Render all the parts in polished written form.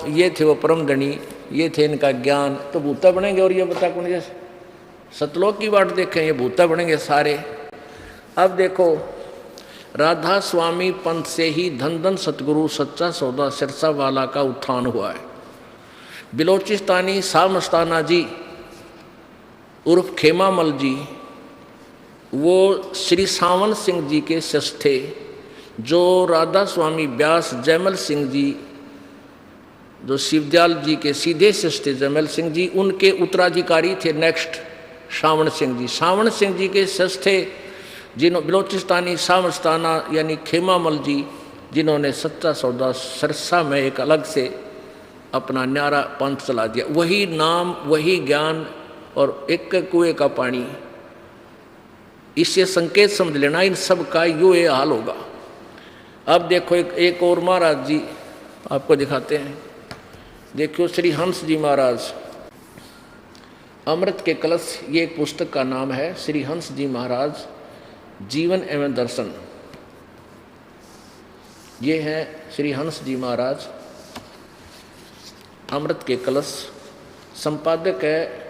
ये थे वो परम धनी, ये थे इनका ज्ञान, तो भूता बनेंगे। और ये बता कौन जैसे सतलोक की बाट देखें, ये भूता बनेंगे सारे। अब देखो, राधा स्वामी पंथ से ही धन धन सतगुरु सच्चा सौदा सिरसा वाला का उत्थान हुआ है। बिलोचिस्तानी शाह मस्ताना जी उर्फ खेमामल जी, वो श्री सावन सिंह जी के शिष्य थे। जो राधा स्वामी व्यास जयमल सिंह जी, जो शिवदयाल जी के सीधे शिष्य थे जयमल सिंह जी, उनके उत्तराधिकारी थे नेक्स्ट सावन सिंह जी। सावन सिंह जी के शिष्य थे बिलोचिस्तानी शाह मस्ताना यानी खेमामल जी, जिन्होंने सच्चा सौदा सरसा में एक अलग से अपना न्यारा पंथ चला दिया। वही नाम, वही ज्ञान और एक कुएं का पानी, इससे संकेत समझ लेना इन सब का यो ये हाल होगा। अब देखो एक और महाराज जी आपको दिखाते हैं। देखो श्री हंस जी महाराज, अमृत के कलश, ये एक पुस्तक का नाम है। श्री हंस जी महाराज जीवन एवं दर्शन, ये है श्री हंस जी महाराज अमृत के कलश। संपादक है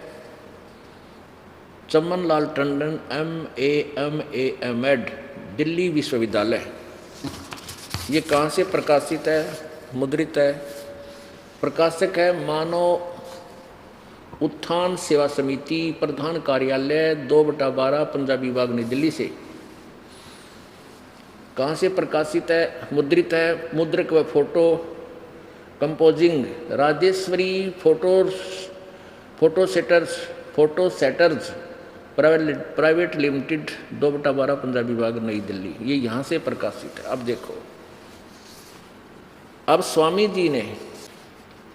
चमन लाल टंडन MA दिल्ली विश्वविद्यालय। ये कहाँ से प्रकाशित है, मुद्रित है? प्रकाशक है मानव उत्थान सेवा समिति, प्रधान कार्यालय 2/12 पंजाबी बाग नई दिल्ली से। कहाँ से प्रकाशित है, मुद्रित है? मुद्रक व photo composing Rajeshwari photo setters private limited 2/12 Punjabi Bagh New Delhi. ये यहाँ से प्रकाशित है। अब देखो, अब स्वामी जी ने,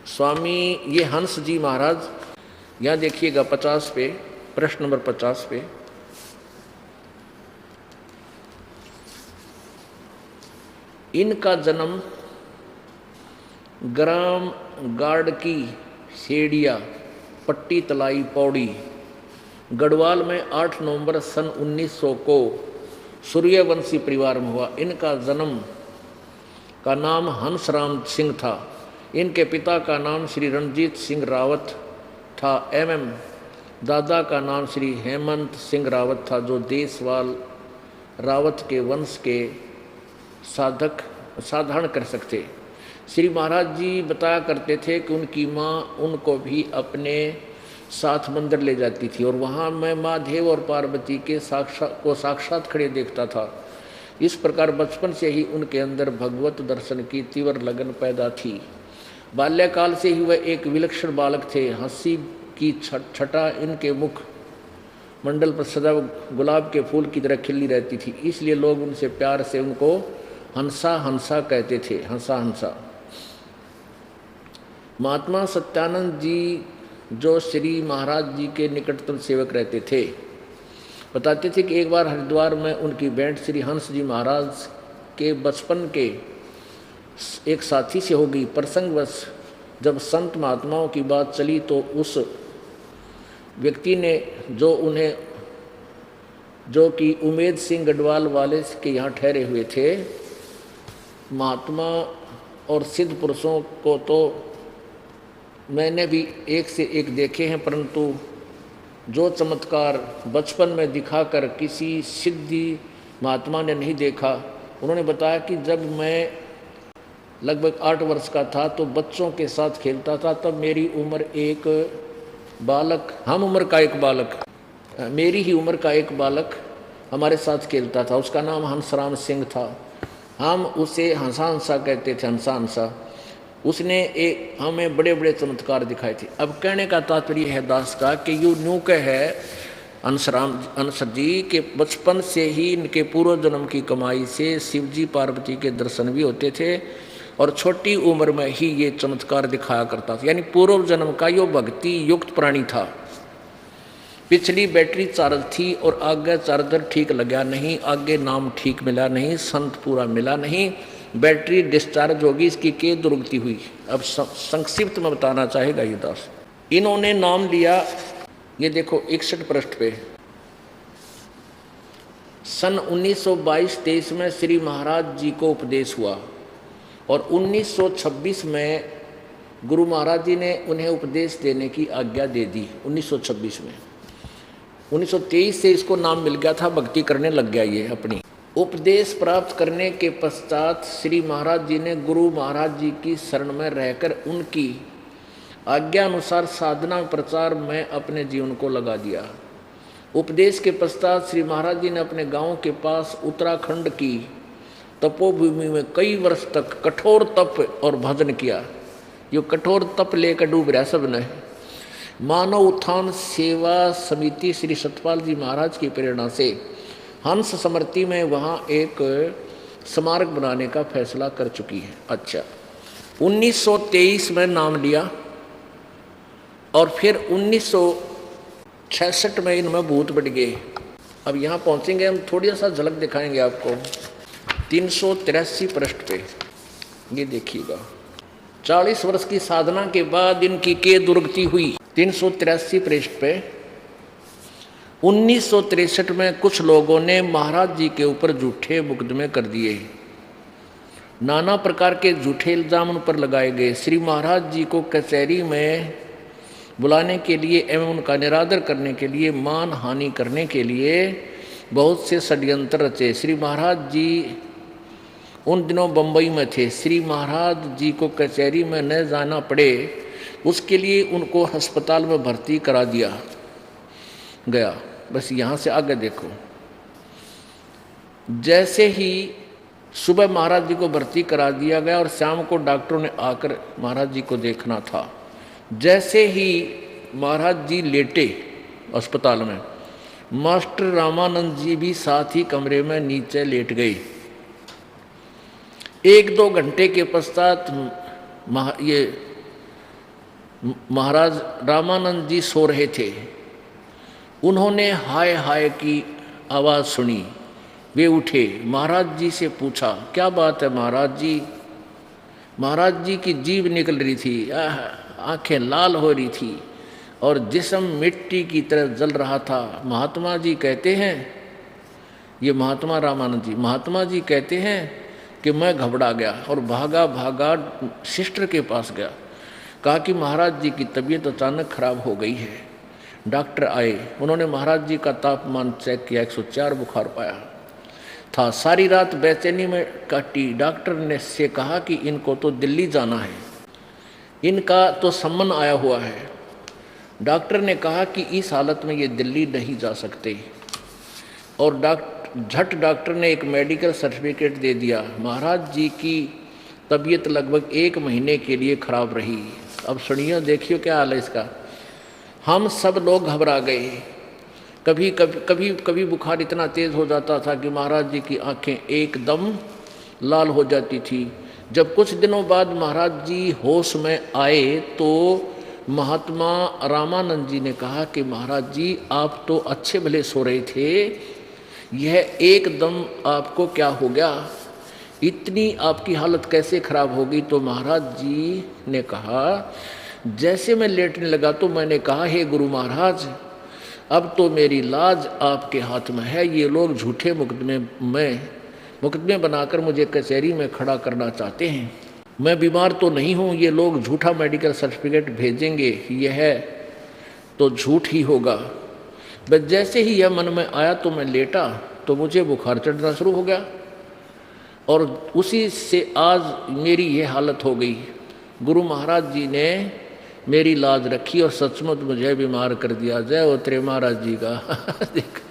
स्वामी ये हंस जी महाराज, यहाँ देखिएगा 50 पे, प्रश्न नंबर 50 पे, इनका जन्म ग्राम गाड़की सेड़िया पट्टी तलाई पौड़ी गढ़वाल में 8 नवंबर सन 1900 को सूर्यवंशी परिवार में हुआ। इनका जन्म का नाम हंसराम सिंह था। इनके पिता का नाम श्री रणजीत सिंह रावत था। दादा का नाम श्री हेमंत सिंह रावत था, जो देशवाल रावत के वंश के साधारण कर सकते। श्री महाराज जी बताया करते थे कि उनकी माँ उनको भी अपने साथ मंदिर ले जाती थी और वहाँ मैं महादेव और पार्वती के साक्षात खड़े देखता था। इस प्रकार बचपन से ही उनके अंदर भगवत दर्शन की तीव्र लगन पैदा थी। बाल्यकाल से ही वह एक विलक्षण बालक थे। हंसी की छटा इनके मुख मंडल पर सदा गुलाब के फूल की तरह खिली रहती थी, इसलिए लोग उनसे प्यार से उनको हंसा हंसा कहते थे, हंसा हंसा। महात्मा सत्यानंद जी जो श्री महाराज जी के निकटतम सेवक रहते थे, बताते थे कि एक बार हरिद्वार में उनकी भेंट श्री हंस जी महाराज के बचपन के एक साथी से हो गई। प्रसंगवश जब संत महात्माओं की बात चली तो उस व्यक्ति ने जो कि उमेद सिंह गढ़वाल वाले के यहाँ ठहरे हुए थे, महात्मा और सिद्ध पुरुषों को तो मैंने भी एक से एक देखे हैं, परंतु जो चमत्कार बचपन में दिखाकर किसी सिद्धि महात्मा ने नहीं देखा। उन्होंने बताया कि जब मैं लगभग 8 वर्ष का था तो बच्चों के साथ खेलता था, तब मेरी उम्र एक बालक, मेरी ही उम्र का एक बालक हमारे साथ खेलता था। उसका नाम हंसराम सिंह था। हम उसे हंसा हंसा कहते थे, हंसा हंसा। उसने हमें बड़े बड़े चमत्कार दिखाए थे। अब कहने का तात्पर्य है दास का कि यू न्यू का है अंसर जी के बचपन से ही इनके पूर्व जन्म की कमाई से शिवजी पार्वती के दर्शन भी होते थे और छोटी उम्र में ही ये चमत्कार दिखाया करता था। यानी पूर्व जन्म का यो भक्ति युक्त प्राणी था। पिछली बैटरी चार्ज थी और आगे चार्जर ठीक लगा नहीं, आगे नाम ठीक मिला नहीं, संत पूरा मिला नहीं, बैटरी डिस्चार्ज होगी, इसकी के दुर्गति हुई। अब संक्षिप्त में बताना चाहेगा ये दास। इन्होंने नाम लिया, ये देखो 61 पृष्ठ पे, सन 1922-23 में श्री महाराज जी को उपदेश हुआ और 1926 में गुरु महाराज जी ने उन्हें उपदेश देने की आज्ञा दे दी 1926 में। 1923 से इसको नाम मिल गया था, भक्ति करने लग गया ये अपनी। उपदेश प्राप्त करने के पश्चात श्री महाराज जी ने गुरु महाराज जी की शरण में रहकर उनकी आज्ञा अनुसार साधना प्रचार में अपने जीवन को लगा दिया। उपदेश के पश्चात श्री महाराज जी ने अपने गांव के पास उत्तराखंड की तपोभूमि में कई वर्ष तक कठोर तप और भजन किया। यो कठोर तप लेकर डूब रहा सब ने। मानव उत्थान सेवा समिति श्री सतपाल जी महाराज की प्रेरणा से हंस स्मृति में वहाँ एक स्मारक बनाने का फैसला कर चुकी है। अच्छा, 1923 में नाम लिया और फिर 1966 में इनमें भूत बढ़ गए। अब यहाँ पहुँचेंगे हम, थोड़ी सा झलक दिखाएंगे आपको 383 पृष्ठ पे। ये देखिएगा, 40 वर्ष की साधना के बाद इनकी के दुर्गति हुई। 383 पृष्ठ पे 1963 में कुछ लोगों ने महाराज जी के ऊपर झूठे मुकदमे कर दिए। नाना प्रकार के झूठे इल्जाम उन पर लगाए गए। श्री महाराज जी को कचहरी में बुलाने के लिए एवं उनका निरादर करने के लिए, मान हानि करने के लिए बहुत से षड्यंत्र रचे। श्री महाराज जी उन दिनों बम्बई में थे। श्री महाराज जी को कचहरी में न जाना पड़े उसके लिए उनको अस्पताल में भर्ती करा दिया गया। बस यहाँ से आगे देखो, जैसे ही सुबह महाराज जी को भर्ती करा दिया गया और शाम को डॉक्टरों ने आकर महाराज जी को देखना था। जैसे ही महाराज जी लेटे अस्पताल में, मास्टर रामानंद जी भी साथ ही कमरे में नीचे लेट गए। 1-2 घंटे के पश्चात ये महाराज रामानंद जी सो रहे थे। उन्होंने हाय हाय की आवाज़ सुनी। वे उठे, महाराज जी से पूछा, क्या बात है महाराज जी? महाराज जी की जीभ निकल रही थी, आंखें लाल हो रही थी और जिस्म मिट्टी की तरह जल रहा था। महात्मा जी कहते हैं, ये महात्मा रामानंद जी, महात्मा जी कहते हैं कि मैं घबरा गया और भागा भागा सिस्टर के पास गया। कहा कि महाराज जी की तबीयत अचानक खराब हो गई है। डॉक्टर आए, उन्होंने महाराज जी का तापमान चेक किया, 104 बुखार पाया था। सारी रात बेचैनी में काटी। डॉक्टर ने से कहा कि इनको तो दिल्ली जाना है, इनका तो सम्मन आया हुआ है। डॉक्टर ने कहा कि इस हालत में ये दिल्ली नहीं जा सकते और झट डॉक्टर ने एक मेडिकल सर्टिफिकेट दे दिया। महाराज जी की तबीयत लगभग 1 महीने के लिए खराब रही। अब सुनिए, देखियो क्या हाल है इसका। हम सब लोग घबरा गए। कभी बुखार इतना तेज़ हो जाता था कि महाराज जी की आंखें एकदम लाल हो जाती थी। जब कुछ दिनों बाद महाराज जी होश में आए तो महात्मा रामानंद जी ने कहा कि महाराज जी आप तो अच्छे भले सो रहे थे, यह एकदम आपको क्या हो गया, इतनी आपकी हालत कैसे खराब हो गई? तो महाराज जी ने कहा, जैसे मैं लेटने लगा तो मैंने कहा, हे गुरु महाराज, अब तो मेरी लाज आपके हाथ में है। ये लोग झूठे मुकदमे बनाकर मुझे कचहरी में खड़ा करना चाहते हैं। मैं बीमार तो नहीं हूँ, ये लोग झूठा मेडिकल सर्टिफिकेट भेजेंगे, यह तो झूठ ही होगा। बस जैसे ही यह मन में आया तो मैं लेटा तो मुझे बुखार चढ़ना शुरू हो गया और उसी से आज मेरी यह हालत हो गई। गुरु महाराज जी ने मेरी लाज रखी और सचमुच मुझे बीमार कर दिया। जय हो तेरे महाराज जी का। देख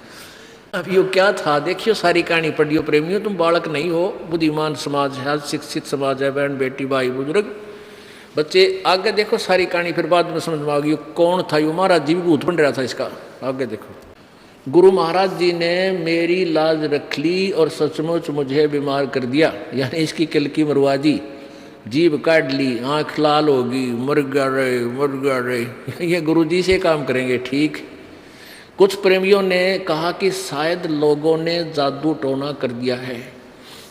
अब यो क्या था, देखियो सारी कहानी पढ़ियो प्रेमियों। तुम बालक नहीं हो, बुद्धिमान समाज है, शिक्षित समाज है, बहन बेटी भाई बुजुर्ग बच्चे। आगे देखो सारी कहानी, फिर बाद में समझ में आ गई कौन था यो। महाराज जी भी भूत बन रहा था इसका। आगे देखो, गुरु महाराज जी ने मेरी लाज रख ली और सचमुच मुझे बीमार कर दिया। यानी इसकी किलकी मरवा दी, जीभ काट ली, आँख लाल होगी, मर गया रे। ये गुरु जी से काम करेंगे, ठीक। कुछ प्रेमियों ने कहा कि शायद लोगों ने जादू टोना कर दिया है।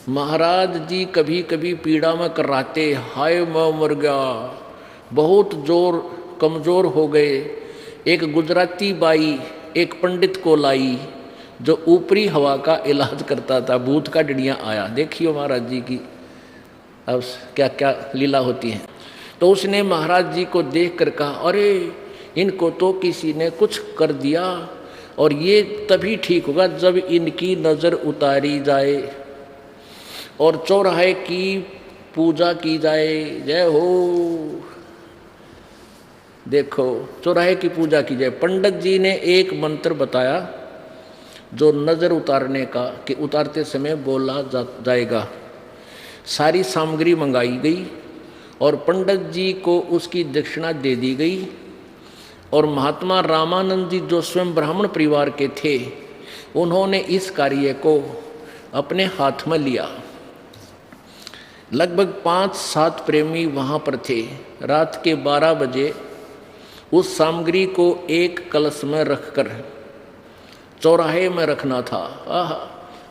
महाराज जी कभी कभी पीड़ा में कराते, हाय मैं मर गया, बहुत कमज़ोर हो गए। एक गुजराती बाई एक पंडित को लाई जो ऊपरी हवा का इलाज करता था। भूत का डंडिया आया। देखियो महाराज जी की अब क्या क्या लीला होती है। तो उसने महाराज जी को देख कर कहा, अरे इनको तो किसी ने कुछ कर दिया, और ये तभी ठीक होगा जब इनकी नज़र उतारी जाए और चौराहे की पूजा की जाए। जय हो। देखो, चौराहे की पूजा की जाए। पंडित जी ने एक मंत्र बताया जो नज़र उतारने का, कि उतारते समय बोला जाएगा। सारी सामग्री मंगाई गई और पंडित जी को उसकी दक्षिणा दे दी गई। और महात्मा रामानंद जी जो स्वयं ब्राह्मण परिवार के थे, उन्होंने इस कार्य को अपने हाथ में लिया। लगभग 5-7 प्रेमी वहाँ पर थे। रात के 12 बजे उस सामग्री को एक कलश में रखकर चौराहे में रखना था।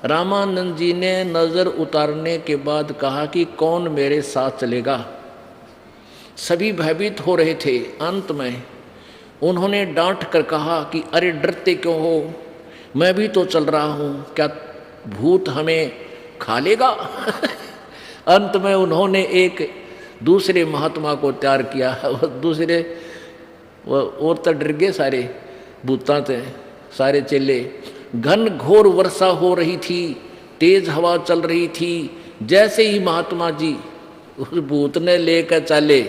रामानंद जी ने नज़र उतारने के बाद कहा कि कौन मेरे साथ चलेगा। सभी भयभीत हो रहे थे। अंत में उन्होंने डांट कर कहा कि अरे डरते क्यों हो, मैं भी तो चल रहा हूँ, क्या भूत हमें खा लेगा। अंत में उन्होंने एक दूसरे महात्मा को तैयार किया। दूसरे और तो डर गए सारे, भूतां थे सारे चेले। घन घोर वर्षा हो रही थी, तेज हवा चल रही थी। जैसे ही महात्मा जी उस भूत ने लेकर चले,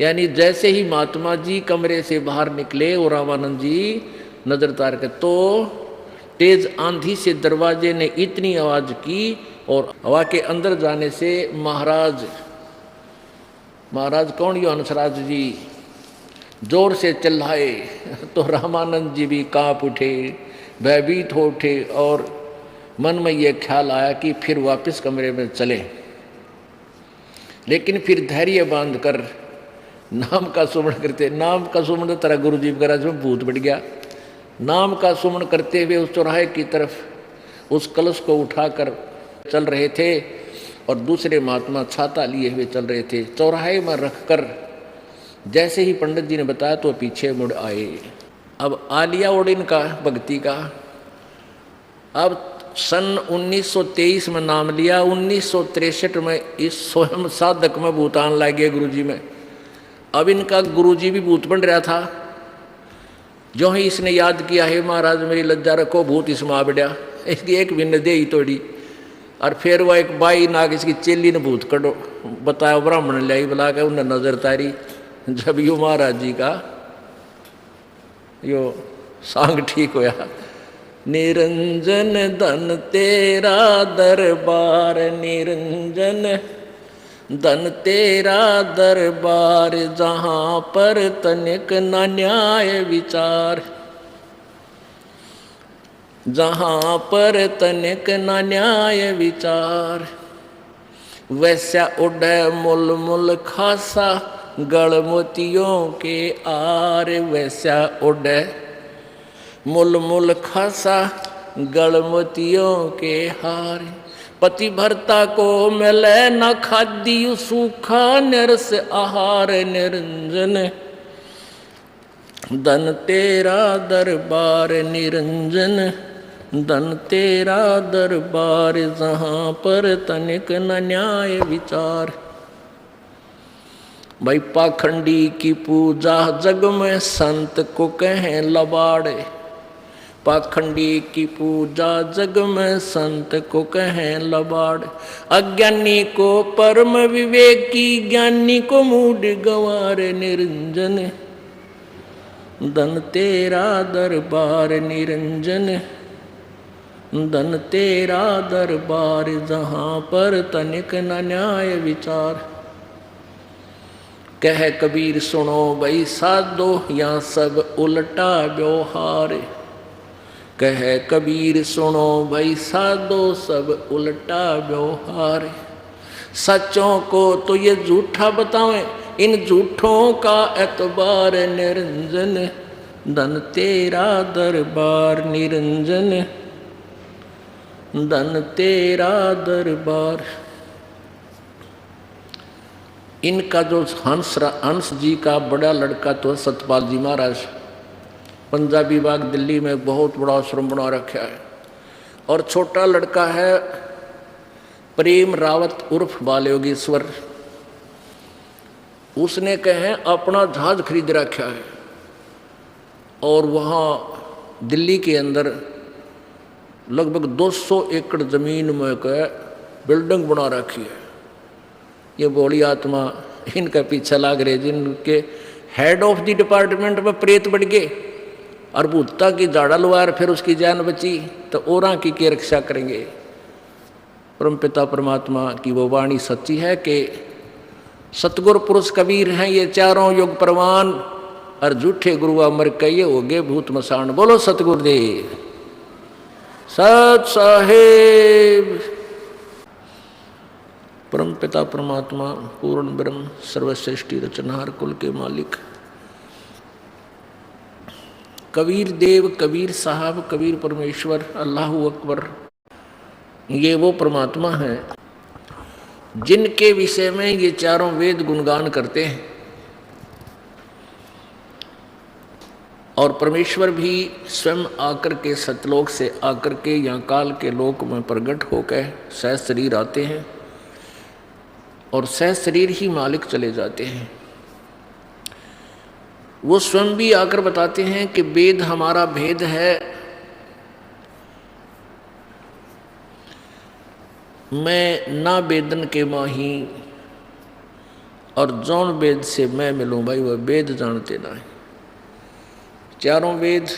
यानी जैसे ही महात्मा जी कमरे से बाहर निकले और रामानंद जी नजर उतार कर, तो तेज आंधी से दरवाजे ने इतनी आवाज की और हवा के अंदर जाने से महाराज कौन, यो हंसराज जी जोर से चिल्लाए। तो रामानंद जी भी कांप उठे, भयभीत हो उठे और मन में यह ख्याल आया कि फिर वापस कमरे में चले। लेकिन फिर धैर्य बांध कर नाम का सुमरण करते, नाम का सुमरण तरह गुरु जी महाराज में भूत बढ़ गया। नाम का सुमरण करते हुए उस चौराहे की तरफ उस कलश को उठाकर चल रहे थे और दूसरे महात्मा छाता लिए हुए चल रहे थे। चौराहे में रखकर जैसे ही पंडित जी ने बताया तो पीछे मुड़ आए। अब आलिया और इनका भक्ति का। अब सन 1923 में नाम लिया, 1963 में इस स्वयं साधक में भूतान लग गए गुरु जी में। अब इनका गुरु जी भी भूत बन रहा था। जो ही इसने याद किया, है महाराज मेरी लज्जा रखो, भूत इसमें आ बढ़िया, इसकी एक भी दे ही तोड़ी। और फिर वह एक बाई नाग इसकी चेली ने भूत कटो बताया, ब्राह्मण लाई बुला के उन्हें नजर तारी। जब यो महाराज जी का यो सांग ठीक होया, निरंजन धन तेरा दरबार, निरंजन धन तेरा दरबार, जहाँ पर तनिक न न्याय विचार, जहाँ पर तनिक न न्याय विचार, वैसा उड़े मुल मुल खासा गल मोतियों के आर, वैसा उड़े मुल मुल खासा गल मोतियों के हार, पति भरता को मिले न खाद्य सूखा निरस आहार, निरंजन धन तेरा दरबार, निरंजन धन तेरा दरबार, जहाँ पर तनिक न न्याय विचार। भाई पाखंडी की पूजा जग में संत को कहें लबाड़े, पाखंडी की पूजा जग में संत को कहें लबाड़, अज्ञानी को परम विवेकी, ज्ञानी को मूड गंवार, निरंजन धन तेरा दरबार, निरंजन धन तेरा दरबार, जहाँ पर तनिक न न्याय विचार। कह कबीर सुनो भाई साधो, या सब उल्टा व्यवहार, कह कबीर सुनो भाई साधो सब उल्टा व्यवहार, सच्चों को तो ये झूठा बतावें, इन झूठों का एतबार, निरंजन धन तेरा दरबार, निरंजन धन तेरा दरबार। इनका जो हंस जी का बड़ा लड़का तो सतपाल जी महाराज, पंजाबी बाग दिल्ली में बहुत बड़ा आश्रम बना रखा है। और छोटा लड़का है प्रेम रावत उर्फ बाल योगेश्वर, उसने कहे अपना जहाज खरीद रखा है और वहाँ दिल्ली के अंदर लगभग 200 एकड़ जमीन में का बिल्डिंग बना रखी है। ये बोली आत्मा इनका पीछा लाग रहे, जिनके हेड ऑफ द डिपार्टमेंट में प्रेत बढ़ गए और भूता की जाड़ा लुआर फिर उसकी जान बची तो औरा की रक्षा करेंगे। परमपिता परमात्मा की वो वाणी सच्ची है कि सतगुरु पुरुष कबीर हैं ये चारों युग प्रवान और झूठे गुरु अमर कहिए हो गए भूत मसान। बोलो सतगुरुदेव सत साहेब। परमपिता परमात्मा पूर्ण ब्रह्म सर्वश्रेष्ठी रचनहार कुल के मालिक कबीर देव, कबीर साहब, कबीर परमेश्वर, अल्लाह अकबर, ये वो परमात्मा हैं जिनके विषय में ये चारों वेद गुणगान करते हैं। और परमेश्वर भी स्वयं आकर के सतलोक से आकर के यहाँ काल के लोक में प्रकट होकर सह शरीर आते हैं और सह शरीर ही मालिक चले जाते हैं। वो स्वयं भी आकर बताते हैं कि वेद हमारा भेद है, मैं ना वेदन के माही और जौन वेद से मैं मिलूं भाई वह वेद जानते ना है। चारों वेद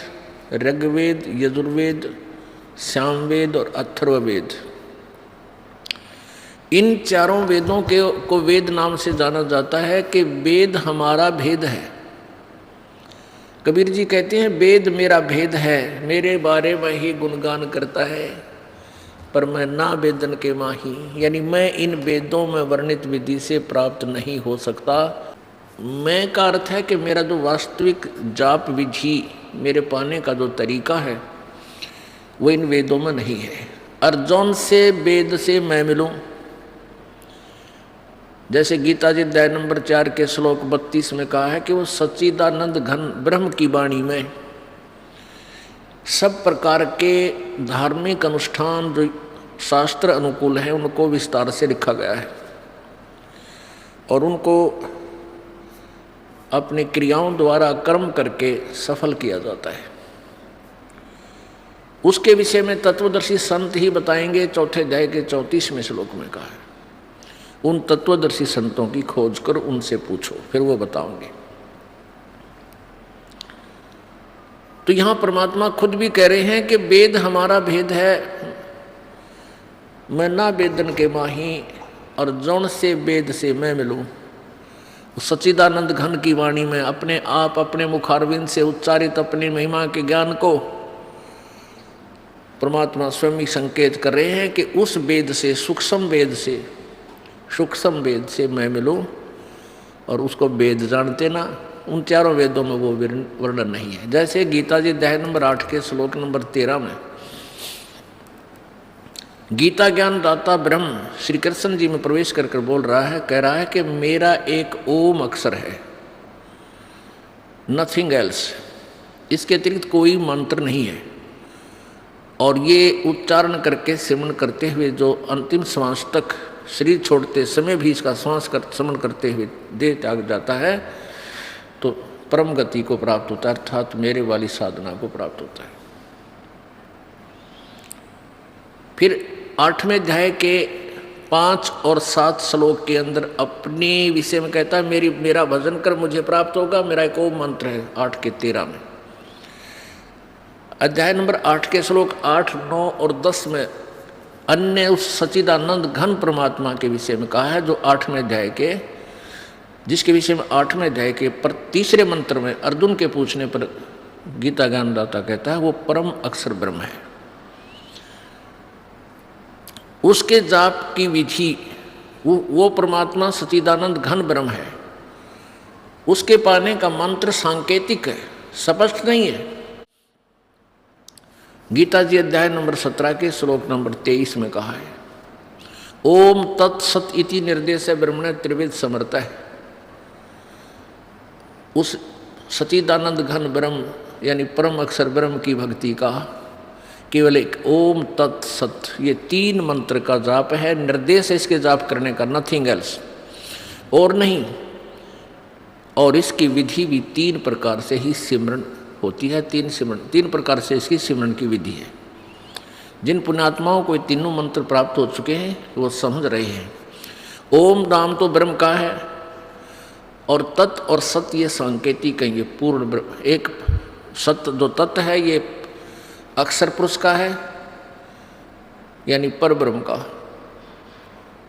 ऋग्वेद, यजुर्वेद, सामवेद और अथर्ववेद, इन चारों वेदों को वेद नाम से जाना जाता है कि वेद हमारा भेद है। कबीर जी कहते हैं वेद मेरा भेद है, मेरे बारे में ही गुणगान करता है, पर मैं ना वेदन के माही, यानी मैं इन वेदों में वर्णित विधि से प्राप्त नहीं हो सकता। मैं का अर्थ है कि मेरा जो वास्तविक जाप विधि, मेरे पाने का जो तरीका है वो इन वेदों में नहीं है। अर्जुन से वेद से मैं मिलूं, जैसे गीता जी अध्याय नंबर 4 के श्लोक 32 में कहा है कि वो सच्चिदानंद घन ब्रह्म की वाणी में सब प्रकार के धार्मिक अनुष्ठान जो शास्त्र अनुकूल हैं उनको विस्तार से लिखा गया है और उनको अपनी क्रियाओं द्वारा कर्म करके सफल किया जाता है। उसके विषय में तत्वदर्शी संत ही बताएंगे। चौथे अध्याय के 34वें श्लोक में कहा है उन तत्वदर्शी संतों की खोज कर उनसे पूछो, फिर वो बताओगे। तो यहां परमात्मा खुद भी कह रहे हैं कि वेद हमारा भेद है, मैं ना वेदन के माही और जौन से वेद से मैं मिलूं। सच्चिदानंद घन की वाणी में अपने आप अपने मुखारविंद से उच्चारित अपनी महिमा के ज्ञान को परमात्मा स्वयं ही संकेत कर रहे हैं कि उस वेद से सूक्ष्म वेद से मैं मिलूं और उसको वेद जानते ना। उन चारों वेदों में वो वर्णन नहीं है। जैसे गीता जी अध्याय नंबर 8 के श्लोक नंबर 13 में गीता ज्ञान दाता ब्रह्म श्री कृष्ण जी में प्रवेश कर बोल रहा है, कह रहा है कि मेरा एक ओम अक्षर है, नथिंग एल्स, इसके अतिरिक्त कोई मंत्र नहीं है। और ये उच्चारण करके सिमरण करते हुए जो अंतिम श्वास तक शरीर छोड़ते समय भी इसका श्वास स्मरण करते हुए देह त्याग जाता है तो परम गति को प्राप्त होता है, अर्थात मेरे वाली साधना को प्राप्त होता है। फिर 8वें अध्याय के 5 और 7 श्लोक के अंदर अपने विषय में कहता है मेरा भजन कर मुझे प्राप्त होगा। मेरा एक ओम मंत्र है 8 के 13 में। अध्याय नंबर 8 के श्लोक 8, 9 और 10 में अन्य उस सच्चिदानंद घन परमात्मा के विषय में कहा है जो 8वें अध्याय के, जिसके विषय में 8वें अध्याय के तीसरे मंत्र में अर्जुन के पूछने पर गीता ज्ञानदाता कहता है वो परम अक्षर ब्रह्म है। उसके जाप की विधि वो परमात्मा सच्चिदानंद घन ब्रह्म है। उसके पाने का मंत्र सांकेतिक है, स्पष्ट नहीं है। गीता जी अध्याय नंबर 17 के श्लोक नंबर 23 में कहा है ओम तत्सत इति निर्देश ब्रह्मण त्रिवेद समर्थ है। उस सच्चिदानंद घन ब्रह्म यानी परम अक्षर ब्रह्म की भक्ति का केवल एक ओम तत्सत, ये 3 मंत्र का जाप है। निर्देश है इसके जाप करने का, नथिंग एल्स, और नहीं। और इसकी विधि भी 3 प्रकार से ही सिमरन होती है। 3 प्रकार से इसकी सिमरन की विधि है। जिन पुण्यात्माओं को ये तीनों मंत्र प्राप्त हो चुके हैं वो समझ रहे हैं। ओम नाम तो ब्रह्म का है और तत् और सत्य ये सांकेतिक है। ये पूर्ण ब्रह्म, एक सत्य जो तत्व है ये अक्षर पुरुष का है, यानी पर ब्रह्म का,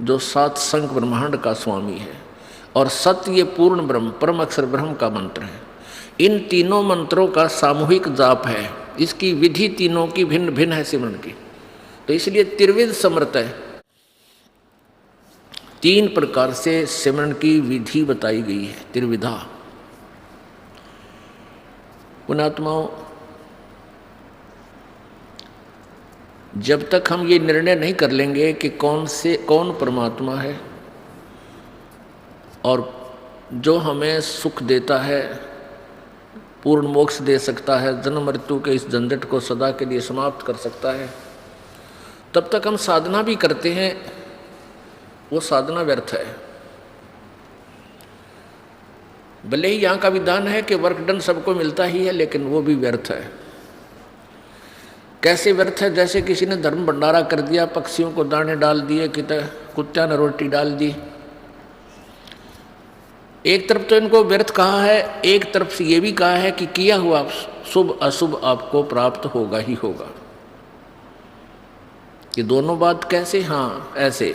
जो 7 संख ब्रह्मांड का स्वामी है। और सत्य ये पूर्ण ब्रह्म, परम अक्षर ब्रह्म का मंत्र है। इन तीनों मंत्रों का सामूहिक जाप है। इसकी विधि तीनों की भिन्न भिन्न है सिमरन की, तो इसलिए त्रिविध समर्थ है। 3 प्रकार से सिमरन की विधि बताई गई है, त्रिविधा। पुण्यात्माओं, जब तक हम ये निर्णय नहीं कर लेंगे कि कौन परमात्मा है और जो हमें सुख देता है, पूर्ण मोक्ष दे सकता है, जन्म मृत्यु के इस झंझट को सदा के लिए समाप्त कर सकता है, तब तक हम साधना भी करते हैं, वो साधना व्यर्थ है। भले ही यहाँ का विधान है कि वर्क डन सबको मिलता ही है, लेकिन वो भी व्यर्थ है। कैसे व्यर्थ है? जैसे किसी ने धर्म भंडारा कर दिया, पक्षियों को दाने डाल दिए, कुत्ता ने रोटी डाल दी। एक तरफ तो इनको व्यर्थ कहा है, एक तरफ से ये भी कहा है कि किया हुआ शुभ अशुभ आपको प्राप्त होगा ही होगा। ये दोनों बात कैसे? हाँ, ऐसे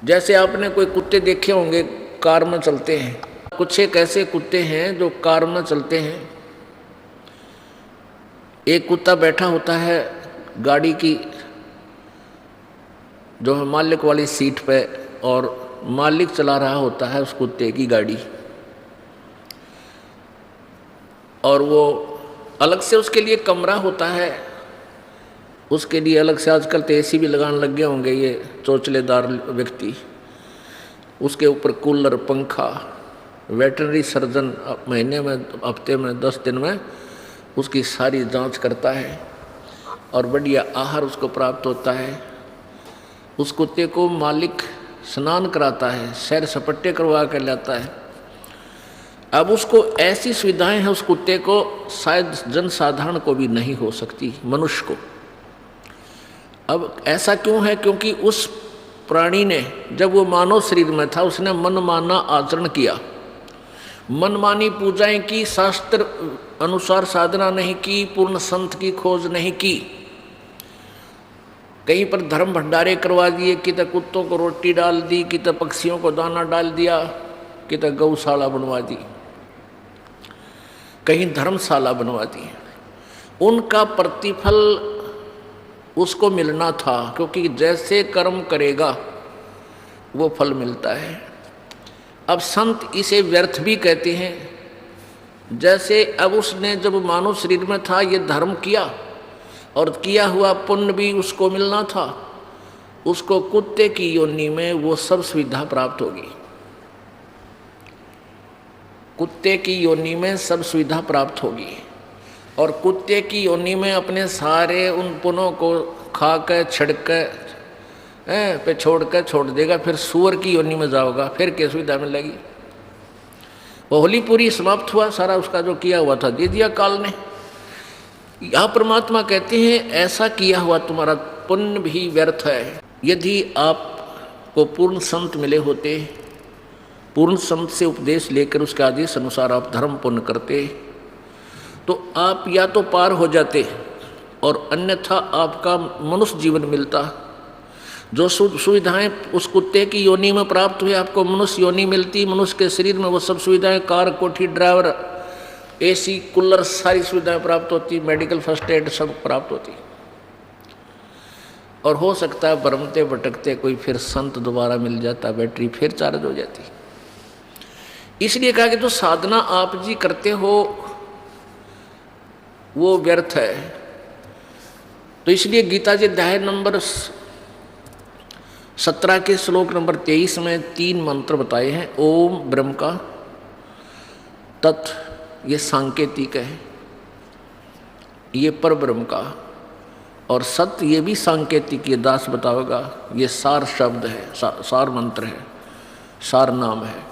जैसे आपने कोई कुत्ते देखे होंगे कार में चलते हैं। कुछ एक ऐसे कुत्ते हैं जो कार में चलते हैं। एक कुत्ता बैठा होता है गाड़ी की जो है मालिक वाली सीट पे, और मालिक चला रहा होता है उस कुत्ते की गाड़ी। और वो अलग से उसके लिए कमरा होता है, उसके लिए अलग से आजकल तो एसी भी लगाने लग गए होंगे ये चोचलेदार व्यक्ति। उसके ऊपर कूलर, पंखा, वेटरनरी सर्जन महीने में, हफ्ते में, 10 दिन में उसकी सारी जांच करता है और बढ़िया आहार उसको प्राप्त होता है। उस कुत्ते को मालिक स्नान कराता है, सैर सपट्टे करवा कर लाता है। अब उसको ऐसी सुविधाएं हैं उस कुत्ते को, शायद जनसाधारण को भी नहीं हो सकती, मनुष्य को। अब ऐसा क्यों है? क्योंकि उस प्राणी ने जब वो मानव शरीर में था उसने मनमाना आचरण किया, मनमानी पूजाएं की, शास्त्र अनुसार साधना नहीं की, पूर्ण संत की खोज नहीं की। कहीं पर धर्म भंडारे करवा दिए, कि तो कुत्तों को रोटी डाल दी, कि तो पक्षियों को दाना डाल दिया, कि तो गौशाला बनवा दी, कहीं धर्मशाला बनवा दी। उनका प्रतिफल उसको मिलना था, क्योंकि जैसे कर्म करेगा वो फल मिलता है। अब संत इसे व्यर्थ भी कहते हैं। जैसे अब उसने जब मानव शरीर में था ये धर्म किया और किया हुआ पुण्य भी उसको मिलना था, उसको कुत्ते की योनि में वो सब सुविधा प्राप्त होगी। कुत्ते की योनि में सब सुविधा प्राप्त होगी और कुत्ते की योनि में अपने सारे उन पुण्यों को खा कर छिड़क पे छोड़ देगा। फिर सूअर की योनि में जाओगा, फिर क्या सुविधा मिलेगी? वो होली पूरी समाप्त हुआ, सारा उसका जो किया हुआ था दे दिया काल ने। यहाँ परमात्मा कहते हैं ऐसा किया हुआ तुम्हारा पुण्य भी व्यर्थ है। यदि आपको पूर्ण संत मिले होते, पूर्ण संत से उपदेश लेकर उसके आदेश अनुसार आप धर्म पुण्य करते, तो आप या तो पार हो जाते और अन्यथा आपका मनुष्य जीवन मिलता। जो सुविधाएं उस कुत्ते की योनि में प्राप्त हुई, आपको मनुष्य योनि मिलती। मनुष्य के शरीर में वो सब सुविधाएं, कार, कोठी, ड्राइवर, एसी, कूलर, सारी सुविधाएं प्राप्त होती, मेडिकल फर्स्ट एड सब प्राप्त होती। और हो सकता है भरमते भटकते कोई फिर संत दोबारा मिल जाता, बैटरी फिर चार्ज हो जाती। इसलिए कहा कि जो साधना आप जी करते हो वो व्यर्थ है। तो इसलिए गीता जी अध्याय नंबर 17 के श्लोक नंबर 23 में 3 मंत्र बताए हैं। ओम ब्रह्म का, तत् ये सांकेतिक है, ये पर ब्रह्म का, और सत्य ये भी सांकेतिक, ये दास बताओगा, ये सार शब्द है, सार मंत्र है, सार नाम है।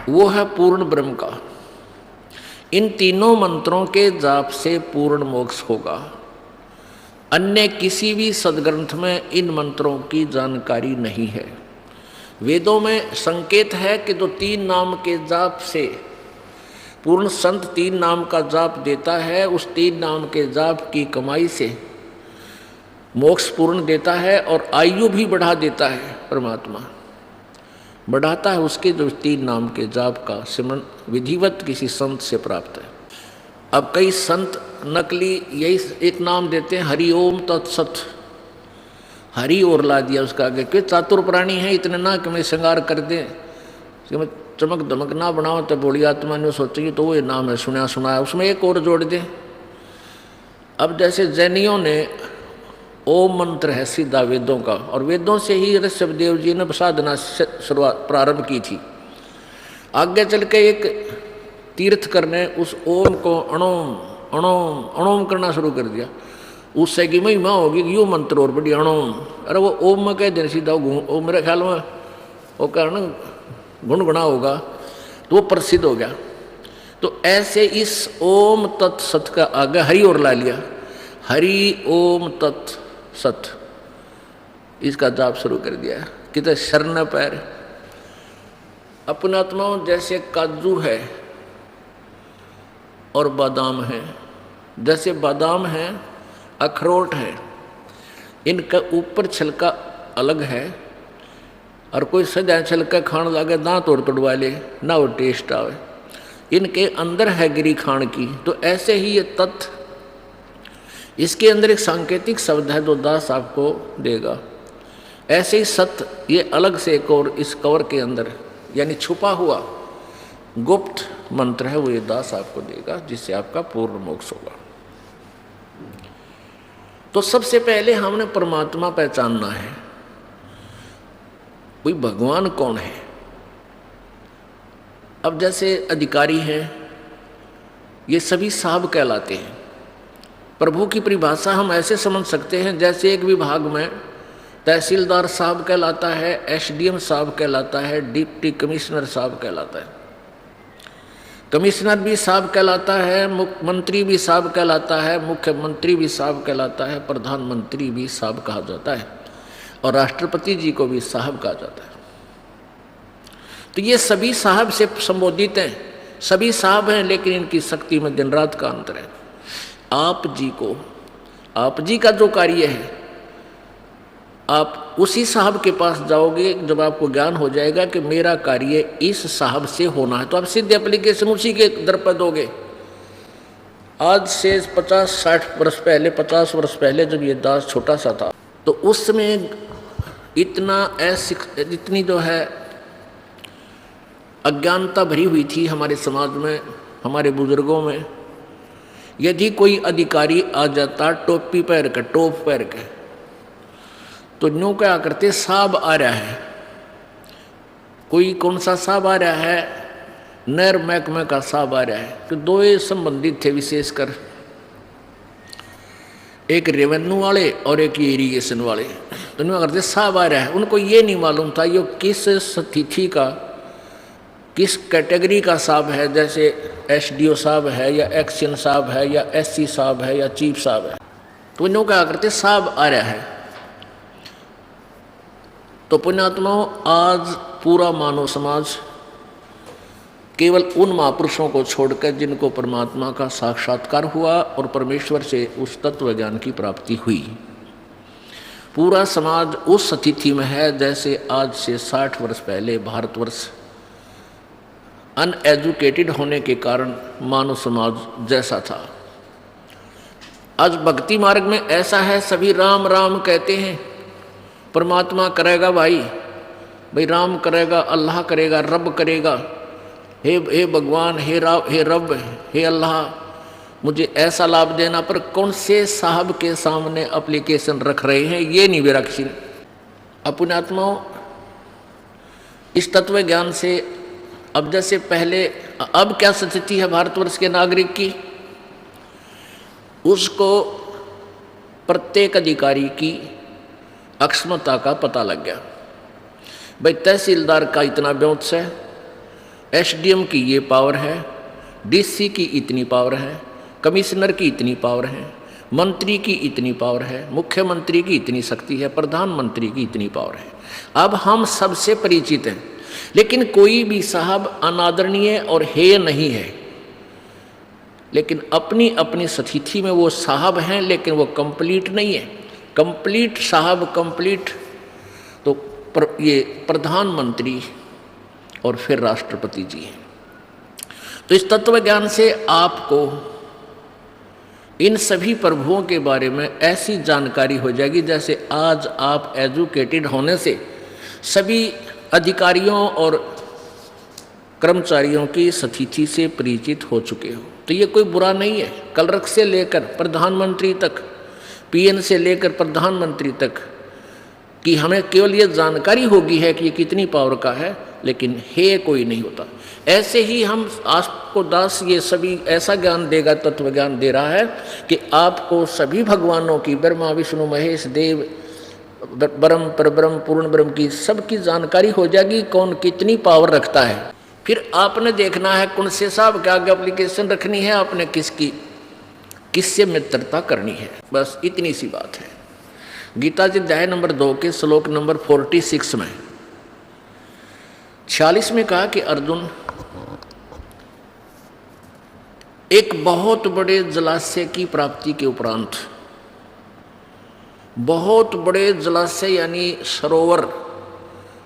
वो है पूर्ण ब्रह्म का। इन तीनों मंत्रों के जाप से पूर्ण मोक्ष होगा। अन्य किसी भी सदग्रंथ में इन मंत्रों की जानकारी नहीं है। वेदों में संकेत है कि जो 3 नाम के जाप से पूर्ण संत 3 नाम का जाप देता है, उस 3 नाम के जाप की कमाई से मोक्ष पूर्ण देता है और आयु भी बढ़ा देता है। परमात्मा बढ़ाता है उसके जो 3 नाम के जाप का सिमरन विधिवत किसी संत से प्राप्त है। अब कई संत नकली यही एक नाम देते हैं, हरि ओम तत्सत, हरि और ला दिया उसका आगे, कि चातुर प्राणी है इतने ना कि मैं श्रृंगार कर दें, कि मैं चमक दमक ना बनाओ तो बोली आत्मा ने सोचेगी तो वो ये नाम है सुना सुनाया, उसमें एक और जोड़ दें। अब जैसे जैनियों ने ओम मंत्र है सीधा वेदों का, और वेदों से ही ऋषभदेव जी ने साधना शुरुआत प्रारंभ की थी। आगे चल के एक तीर्थ करने उस ओम को अणोम अणोम अणोम करना शुरू कर दिया, उससे की महिमा होगी कि यो मंत्र और बड़ी अणोम। अरे वो ओम में कह देना सीधा वो मेरे ख्याल में वो कारण गुणगुणा होगा तो वो प्रसिद्ध हो गया। तो ऐसे इस ओम तत्सत का आगे हरि और ला लिया, हरि ओम तत्सत, इसका जाप शुरू कर दिया। कितने शरण पैर अपने आत्माओं जैसे काजू है और बादाम है, जैसे बादाम है अखरोट है, इनका ऊपर छिलका अलग है और कोई सजा छिलका खाने लगे दांत और तोड़वा ले ना वो टेस्ट आवे, इनके अंदर है गिरी खान की। तो ऐसे ही ये तत्व, इसके अंदर एक सांकेतिक शब्द है जो दास आपको देगा। ऐसे ही सत्य ये अलग से एक और इस कवर के अंदर यानी छुपा हुआ गुप्त मंत्र है, वो ये दास आपको देगा जिससे आपका पूर्ण मोक्ष होगा। तो सबसे पहले हमने परमात्मा पहचानना है, कोई भगवान कौन है। अब जैसे अधिकारी हैं ये सभी साहब कहलाते हैं। प्रभु की परिभाषा हम ऐसे समझ सकते हैं जैसे एक विभाग में तहसीलदार साहब कहलाता है, एसडीएम साहब कहलाता है, डिप्टी कमिश्नर साहब कहलाता है, कमिश्नर भी साहब कहलाता है, मुख्यमंत्री भी साहब कहलाता है, मुख्यमंत्री भी साहब कहलाता है, प्रधानमंत्री भी साहब कहा जाता है और राष्ट्रपति जी को भी साहब कहा जाता है। तो ये सभी साहब से संबोधित हैं, सभी साहब हैं, लेकिन इनकी शक्ति में दिन रात का अंतर है। आप जी को, आप जी का जो कार्य है आप उसी साहब के पास जाओगे जब आपको ज्ञान हो जाएगा कि मेरा कार्य इस साहब से होना है, तो आप सीधे एप्लीकेशन उसी के दर पर दोगे। आज से 50-60 वर्ष पहले, 50 वर्ष पहले जब ये दास छोटा सा था तो उस समय इतनी जो है अज्ञानता भरी हुई थी हमारे समाज में, हमारे बुजुर्गों में। यदि कोई अधिकारी आ जाता टोपी पहन के, टोप पहन के, तो न्यू क्या करते, साहब आ रहा है, कोई कौन सा साहब आ रहा है, नहर महकमे का साहब आ रहा है। तो दो ये संबंधित थे विशेषकर, एक रेवेन्यू वाले और एक इरिगेशन वाले। तो न्यू करते साहब आ रहा है, उनको ये नहीं मालूम था ये किस तिथि का, किस कैटेगरी का साहब है, जैसे एसडीओ साहब है या एक्शन साहब है या एससी साहब है या चीफ साहब है। तो न्यू क्या करते, साहब आ रहा है। तो पुण्यात्माओं, आज पूरा मानव समाज केवल उन महापुरुषों को छोड़कर जिनको परमात्मा का साक्षात्कार हुआ और परमेश्वर से उस तत्व ज्ञान की प्राप्ति हुई, पूरा समाज उस स्थिति में है जैसे आज से 60 वर्ष पहले भारतवर्ष अनएजुकेटेड होने के कारण मानव समाज जैसा था। आज भक्ति मार्ग में ऐसा है, सभी राम राम कहते हैं, परमात्मा करेगा भाई राम करेगा, अल्लाह करेगा, रब करेगा, हे भगवान, हे रब, हे अल्लाह मुझे ऐसा लाभ देना। पर कौन से साहब के सामने एप्लीकेशन रख रहे हैं ये नहीं विरक्षी। अपने आत्माओं, इस तत्व ज्ञान से अब जैसे पहले, अब क्या स्थिति है भारतवर्ष के नागरिक की, उसको प्रत्येक अधिकारी की अक्षमता का पता लग गया। भाई तहसीलदार का इतना ब्योंस है, एसडीएम की ये पावर है, डीसी की इतनी पावर है, कमिश्नर की इतनी पावर है, मंत्री की इतनी पावर है, मुख्यमंत्री की इतनी शक्ति है, प्रधानमंत्री की इतनी पावर है। अब हम सबसे परिचित हैं, लेकिन कोई भी साहब अनादरणीय और हेय नहीं है, लेकिन अपनी अपनी स्थिति में वो साहब हैं, लेकिन वो कंप्लीट नहीं है। कंप्लीट साहब, कंप्लीट तो ये प्रधानमंत्री और फिर राष्ट्रपति जी हैं। तो इस तत्व ज्ञान से आपको इन सभी प्रभुओं के बारे में ऐसी जानकारी हो जाएगी जैसे आज आप एजुकेटेड होने से सभी अधिकारियों और कर्मचारियों की स्थिति से परिचित हो चुके हो। तो ये कोई बुरा नहीं है। क्लर्क से लेकर प्रधानमंत्री तक, पीएन से लेकर प्रधानमंत्री तक कि हमें केवल ये जानकारी होगी है कि ये कितनी पावर का है, लेकिन हे कोई नहीं होता। ऐसे ही हम आपको दास ये सभी ऐसा ज्ञान देगा, तत्व ज्ञान दे रहा है कि आपको सभी भगवानों की, ब्रह्मा विष्णु महेश देव, ब्रह्म परब्रह्म पूर्ण ब्रह्म की सबकी जानकारी हो जाएगी, कौन कितनी पावर रखता है। फिर आपने देखना है कौन से साहब क्या एप्लीकेशन रखनी है, आपने किससे मित्रता करनी है, बस इतनी सी बात है। गीता जी अध्याय नंबर 2 के श्लोक नंबर 46 में 46 में कहा कि अर्जुन, एक बहुत बड़े जलाशय की प्राप्ति के उपरांत, बहुत बड़े जलाशय यानी सरोवर,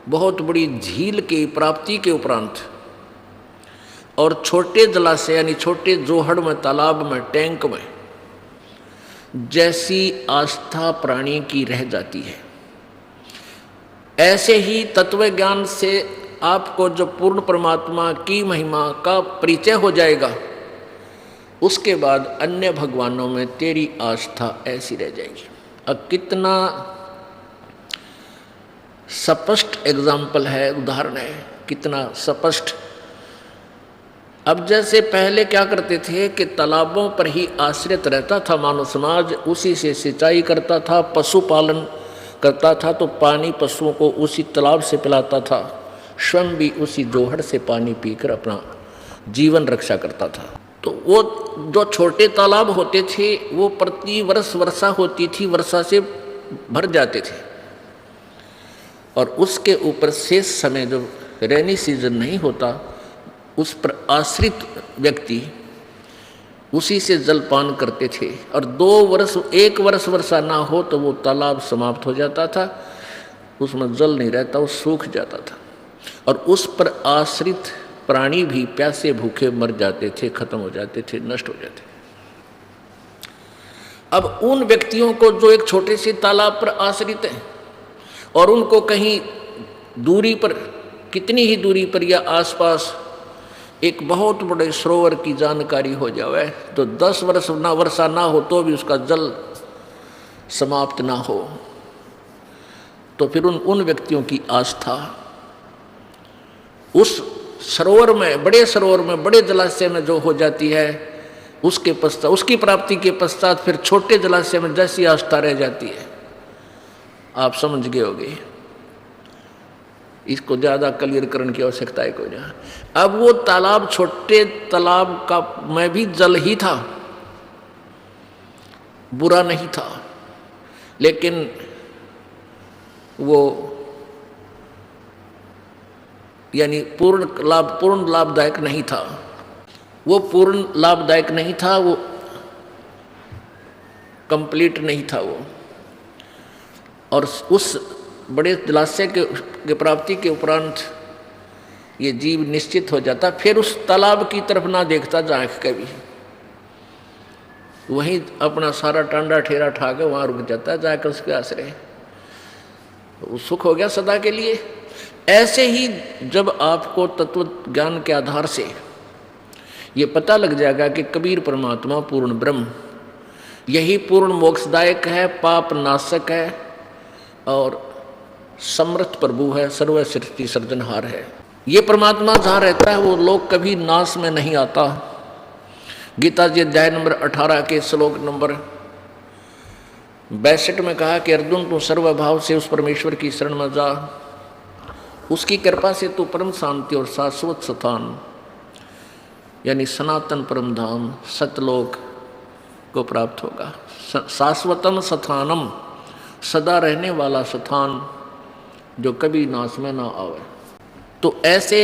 बहुत बड़ी झील की प्राप्ति के उपरांत और छोटे जलाशय यानी छोटे जोहड़ में, तालाब में, टैंक में जैसी आस्था प्राणी की रह जाती है, ऐसे ही तत्व ज्ञान से आपको जो पूर्ण परमात्मा की महिमा का परिचय हो जाएगा, उसके बाद अन्य भगवानों में तेरी आस्था ऐसी रह जाएगी। अब कितना स्पष्ट एग्जाम्पल है, उदाहरण है, कितना स्पष्ट। अब जैसे पहले क्या करते थे कि तालाबों पर ही आश्रित रहता था मानव समाज, उसी से सिंचाई करता था, पशुपालन करता था, तो पानी पशुओं को उसी तालाब से पिलाता था, स्वयं भी उसी जोहड़ से पानी पीकर अपना जीवन रक्षा करता था। तो वो जो छोटे तालाब होते थे वो प्रति वर्ष वर्षा होती थी, वर्षा से भर जाते थे, और उसके ऊपर शेष समय जो रेनी सीजन नहीं होता, उस पर आश्रित व्यक्ति उसी से जलपान करते थे। और 1 वर्ष वर्षा ना हो तो वो तालाब समाप्त हो जाता था, उसमें जल नहीं रहता, वो सूख जाता था, और उस पर आश्रित प्राणी भी प्यासे भूखे मर जाते थे, खत्म हो जाते थे, नष्ट हो जाते। अब उन व्यक्तियों को जो एक छोटे से तालाब पर आश्रित हैं और उनको कहीं दूरी पर, कितनी ही दूरी पर या आसपास एक बहुत बड़े सरोवर की जानकारी हो जाए, तो 10 वर्ष ना वर्षा ना हो तो भी उसका जल समाप्त ना हो, तो फिर उन व्यक्तियों की आस्था उस सरोवर में, बड़े सरोवर में, बड़े जलाशय में जो हो जाती है, उसके पश्चात, उसकी प्राप्ति के पश्चात फिर छोटे जलाशय में जैसी आस्था रह जाती है, आप समझ गए होगे। इसको ज़्यादा क्लियर करने की आवश्यकता है कोई नहीं। अब वो तालाब, छोटे तालाब का में भी जल ही था, बुरा नहीं था, लेकिन वो यानी पूर्ण लाभदायक नहीं था, वो पूर्ण लाभदायक नहीं था, वो कंप्लीट नहीं था वो। और उस बड़े जलाशय के प्राप्ति के उपरांत ये जीव निश्चित हो जाता, फिर उस तालाब की तरफ ना देखता जांख कभी, वहीं अपना सारा टांडा ठेरा ठा के वहाँ रुक जाता, जाकर उसके आश्रय, तो सुख हो गया सदा के लिए। ऐसे ही जब आपको तत्व ज्ञान के आधार से ये पता लग जाएगा कि कबीर परमात्मा पूर्ण ब्रह्म, यही पूर्ण मोक्षदायक है, पाप नाशक है और समर्थ प्रभु है, सर्व सृष्टि सर्जनहार है, ये परमात्मा जहाँ रहता है वो लोग कभी नाश में नहीं आता। गीता जी अध्याय नंबर 18 के श्लोक नंबर 62 में कहा कि अर्जुन तू सर्वभाव से उस परमेश्वर की शरण में जा, उसकी कृपा से तो परम शांति और शाश्वत स्थान यानी सनातन परम धाम सतलोक को प्राप्त होगा। शाश्वतम स्थानम, सदा रहने वाला स्थान जो कभी नाश में ना आवे। तो ऐसे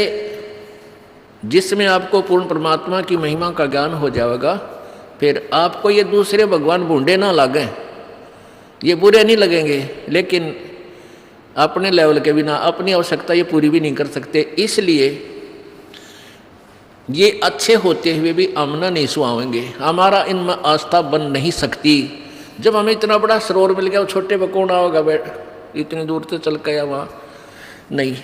जिसमें आपको पूर्ण परमात्मा की महिमा का ज्ञान हो जाएगा, फिर आपको ये दूसरे भगवान भूंडे ना लगें, ये बुरे नहीं लगेंगे, लेकिन अपने लेवल के बिना अपनी आवश्यकता ये पूरी भी नहीं कर सकते। इसलिए ये अच्छे होते हुए भी हम नहीं सुहावेंगे, हमारा इनमें आस्था बन नहीं सकती। जब हमें इतना बड़ा सरोवर मिल गया, वो छोटे पे कौन आओगा इतनी दूर से चल गया वहाँ, नहीं।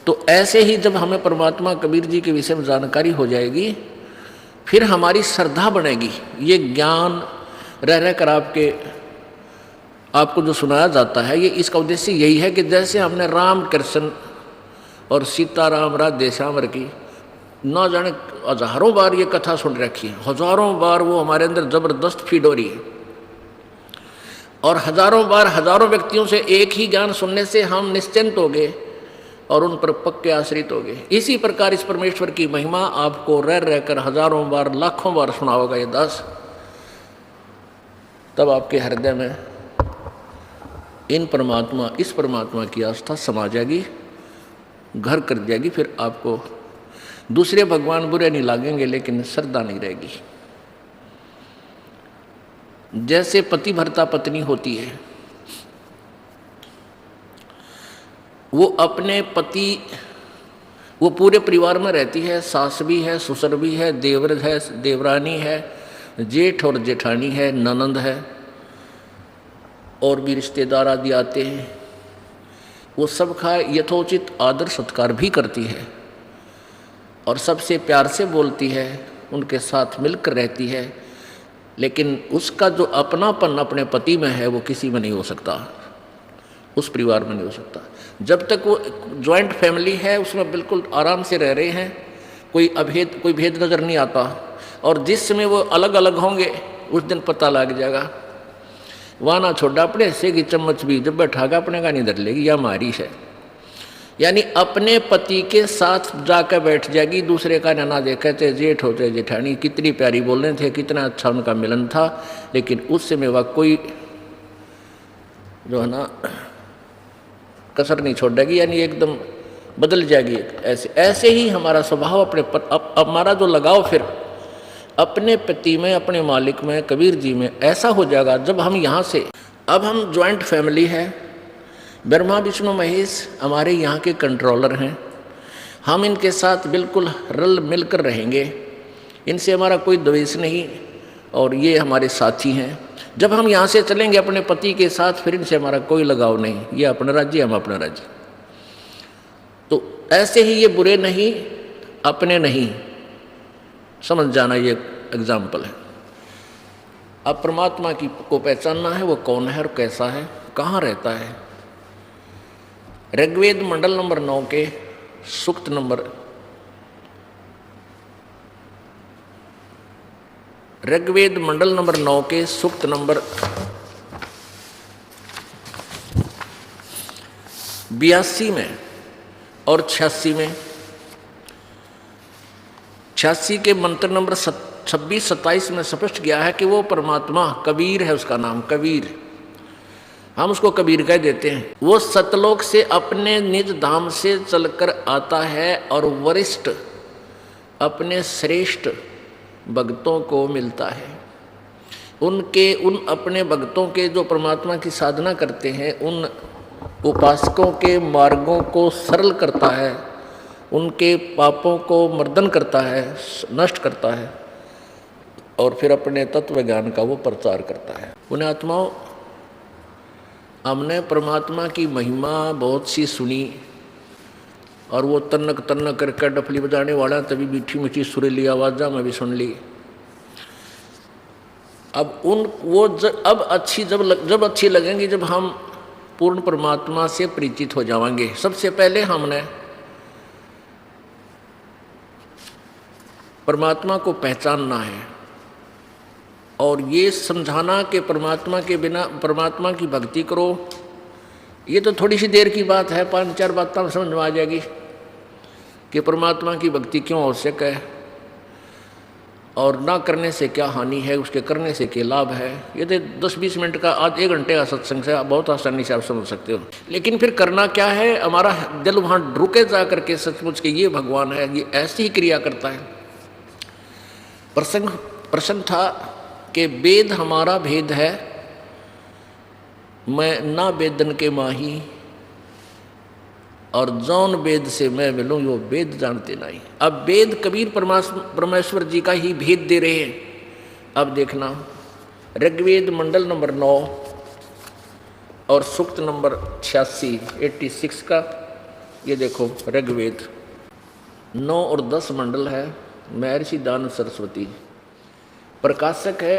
तो ऐसे ही जब हमें परमात्मा कबीर जी के विषय में जानकारी हो जाएगी, फिर हमारी श्रद्धा बढ़ेगी। ये ज्ञान रह रह कर आपको जो सुनाया जाता है, ये इसका उद्देश्य यही है कि जैसे हमने राम कृष्ण और सीताराम राधे श्याम की ना जाने हजारों बार ये कथा सुन रखी है, हजारों बार वो हमारे अंदर जबरदस्त फीड हो रही है, और हजारों बार हजारों व्यक्तियों से एक ही ज्ञान सुनने से हम निश्चिंत हो गए और उन पर पक्के आश्रित हो गए। इसी प्रकार इस परमेश्वर की महिमा आपको रह रहकर हजारों बार लाखों बार सुना होगा ये दास, तब आपके हृदय में इस परमात्मा की आस्था समा जाएगी, घर कर जाएगी। फिर आपको दूसरे भगवान बुरे नहीं लगेंगे, लेकिन श्रद्धा नहीं रहेगी। जैसे पति भरता पत्नी होती है, वो अपने पति, वो पूरे परिवार में रहती है, सास भी है, ससुर भी है, देवर है, देवरानी है, जेठ और जेठानी है, ननंद है, और भी रिश्तेदार आदि आते हैं। वो सबका यथोचित आदर सत्कार भी करती है और सबसे प्यार से बोलती है, उनके साथ मिलकर रहती है, लेकिन उसका जो अपनापन अपने पति में है वो किसी में नहीं हो सकता, उस परिवार में नहीं हो सकता। जब तक वो जॉइंट फैमिली है, उसमें बिल्कुल आराम से रह रहे हैं, कोई भेद नज़र नहीं आता। और जिस समय वो अलग अलग होंगे, उस दिन पता लग जाएगा। वहाँ ना छोड़ा अपने से की चम्मच भी, जब बैठागा अपने का नहीं धर लेगी, या हमारी है। यानी अपने पति के साथ जाकर बैठ जाएगी, दूसरे का ना देखे, चाहे जेठ हो चाहे जेठानी, कितनी प्यारी बोल रहे थे, कितना अच्छा उनका मिलन था, लेकिन उस समय वह कोई जो है ना कसर नहीं छोड़ेगी, यानी एकदम बदल जाएगी। ऐसे ही हमारा स्वभाव हमारा जो लगाव फिर अपने पति में, अपने मालिक में, कबीर जी में ऐसा हो जाएगा। जब हम यहाँ से, अब हम जॉइंट फैमिली है, ब्रह्मा विष्णु महेश हमारे यहाँ के कंट्रोलर हैं, हम इनके साथ बिल्कुल रल मिलकर रहेंगे, इनसे हमारा कोई द्वेष नहीं, और ये हमारे साथी हैं। जब हम यहाँ से चलेंगे अपने पति के साथ, फिर इनसे हमारा कोई लगाव नहीं, ये अपना राज्य, हम अपना राज्य। तो ऐसे ही ये बुरे नहीं, अपने नहीं, समझ जाना, ये एग्जाम्पल है। अब परमात्मा को पहचानना है, वो कौन है और कैसा है, कहाँ रहता है। ऋग्वेद मंडल नंबर 9 के सूक्त नंबर ऋग्वेद मंडल नंबर 9 के सूक्त नंबर 82 में और 86 में, 86 के मंत्र नंबर 26-27 में स्पष्ट किया है कि वो परमात्मा कबीर है, उसका नाम कबीर, हम उसको कबीर कह देते हैं। वो सतलोक से अपने निज धाम से चलकर आता है और वरिष्ठ अपने श्रेष्ठ भक्तों को मिलता है। उन अपने भक्तों के जो परमात्मा की साधना करते हैं, उन उपासकों के मार्गों को सरल करता है, उनके पापों को मर्दन करता है, नष्ट करता है, और फिर अपने तत्व ज्ञान का वो प्रचार करता है। उन्हें आत्माओं, हमने परमात्मा की महिमा बहुत सी सुनी, और वो तन्नक तन्नक करके डफली बजाने वाला तभी मीठी मीठी सुरीली आवाज़ा में भी सुन ली। अब अब अच्छी लगेंगी जब हम पूर्ण परमात्मा से परिचित हो जाएंगे। सबसे पहले हमने परमात्मा को पहचानना है, और ये समझाना कि परमात्मा के बिना, परमात्मा की भक्ति करो, ये तो थोड़ी सी देर की बात है, 5-4 बातें तो समझ में आ जाएगी कि परमात्मा की भक्ति क्यों आवश्यक है और ना करने से क्या हानि है, उसके करने से क्या लाभ है। ये तो 10-20 मिनट का, आज 1 घंटे का सत्संग से आप बहुत आसानी से आप समझ सकते हो। लेकिन फिर करना क्या है, हमारा दिल वहाँ रुके जा करके सचमुच के ये भगवान है, ये ऐसी ही क्रिया करता है। प्रसंग था कि वेद हमारा भेद है, मैं ना वेदन के माही, और जौन वेद से मैं मिलूं यो वेद जानते नहीं। अब वेद कबीर परमेश्वर जी का ही भेद दे रहे हैं। अब देखना, ऋग्वेद मंडल नंबर 9 और सूक्त नंबर 86 का, ये देखो ऋग्वेद 9 और 10 मंडल है, महर्षि दानव सरस्वती। प्रकाशक है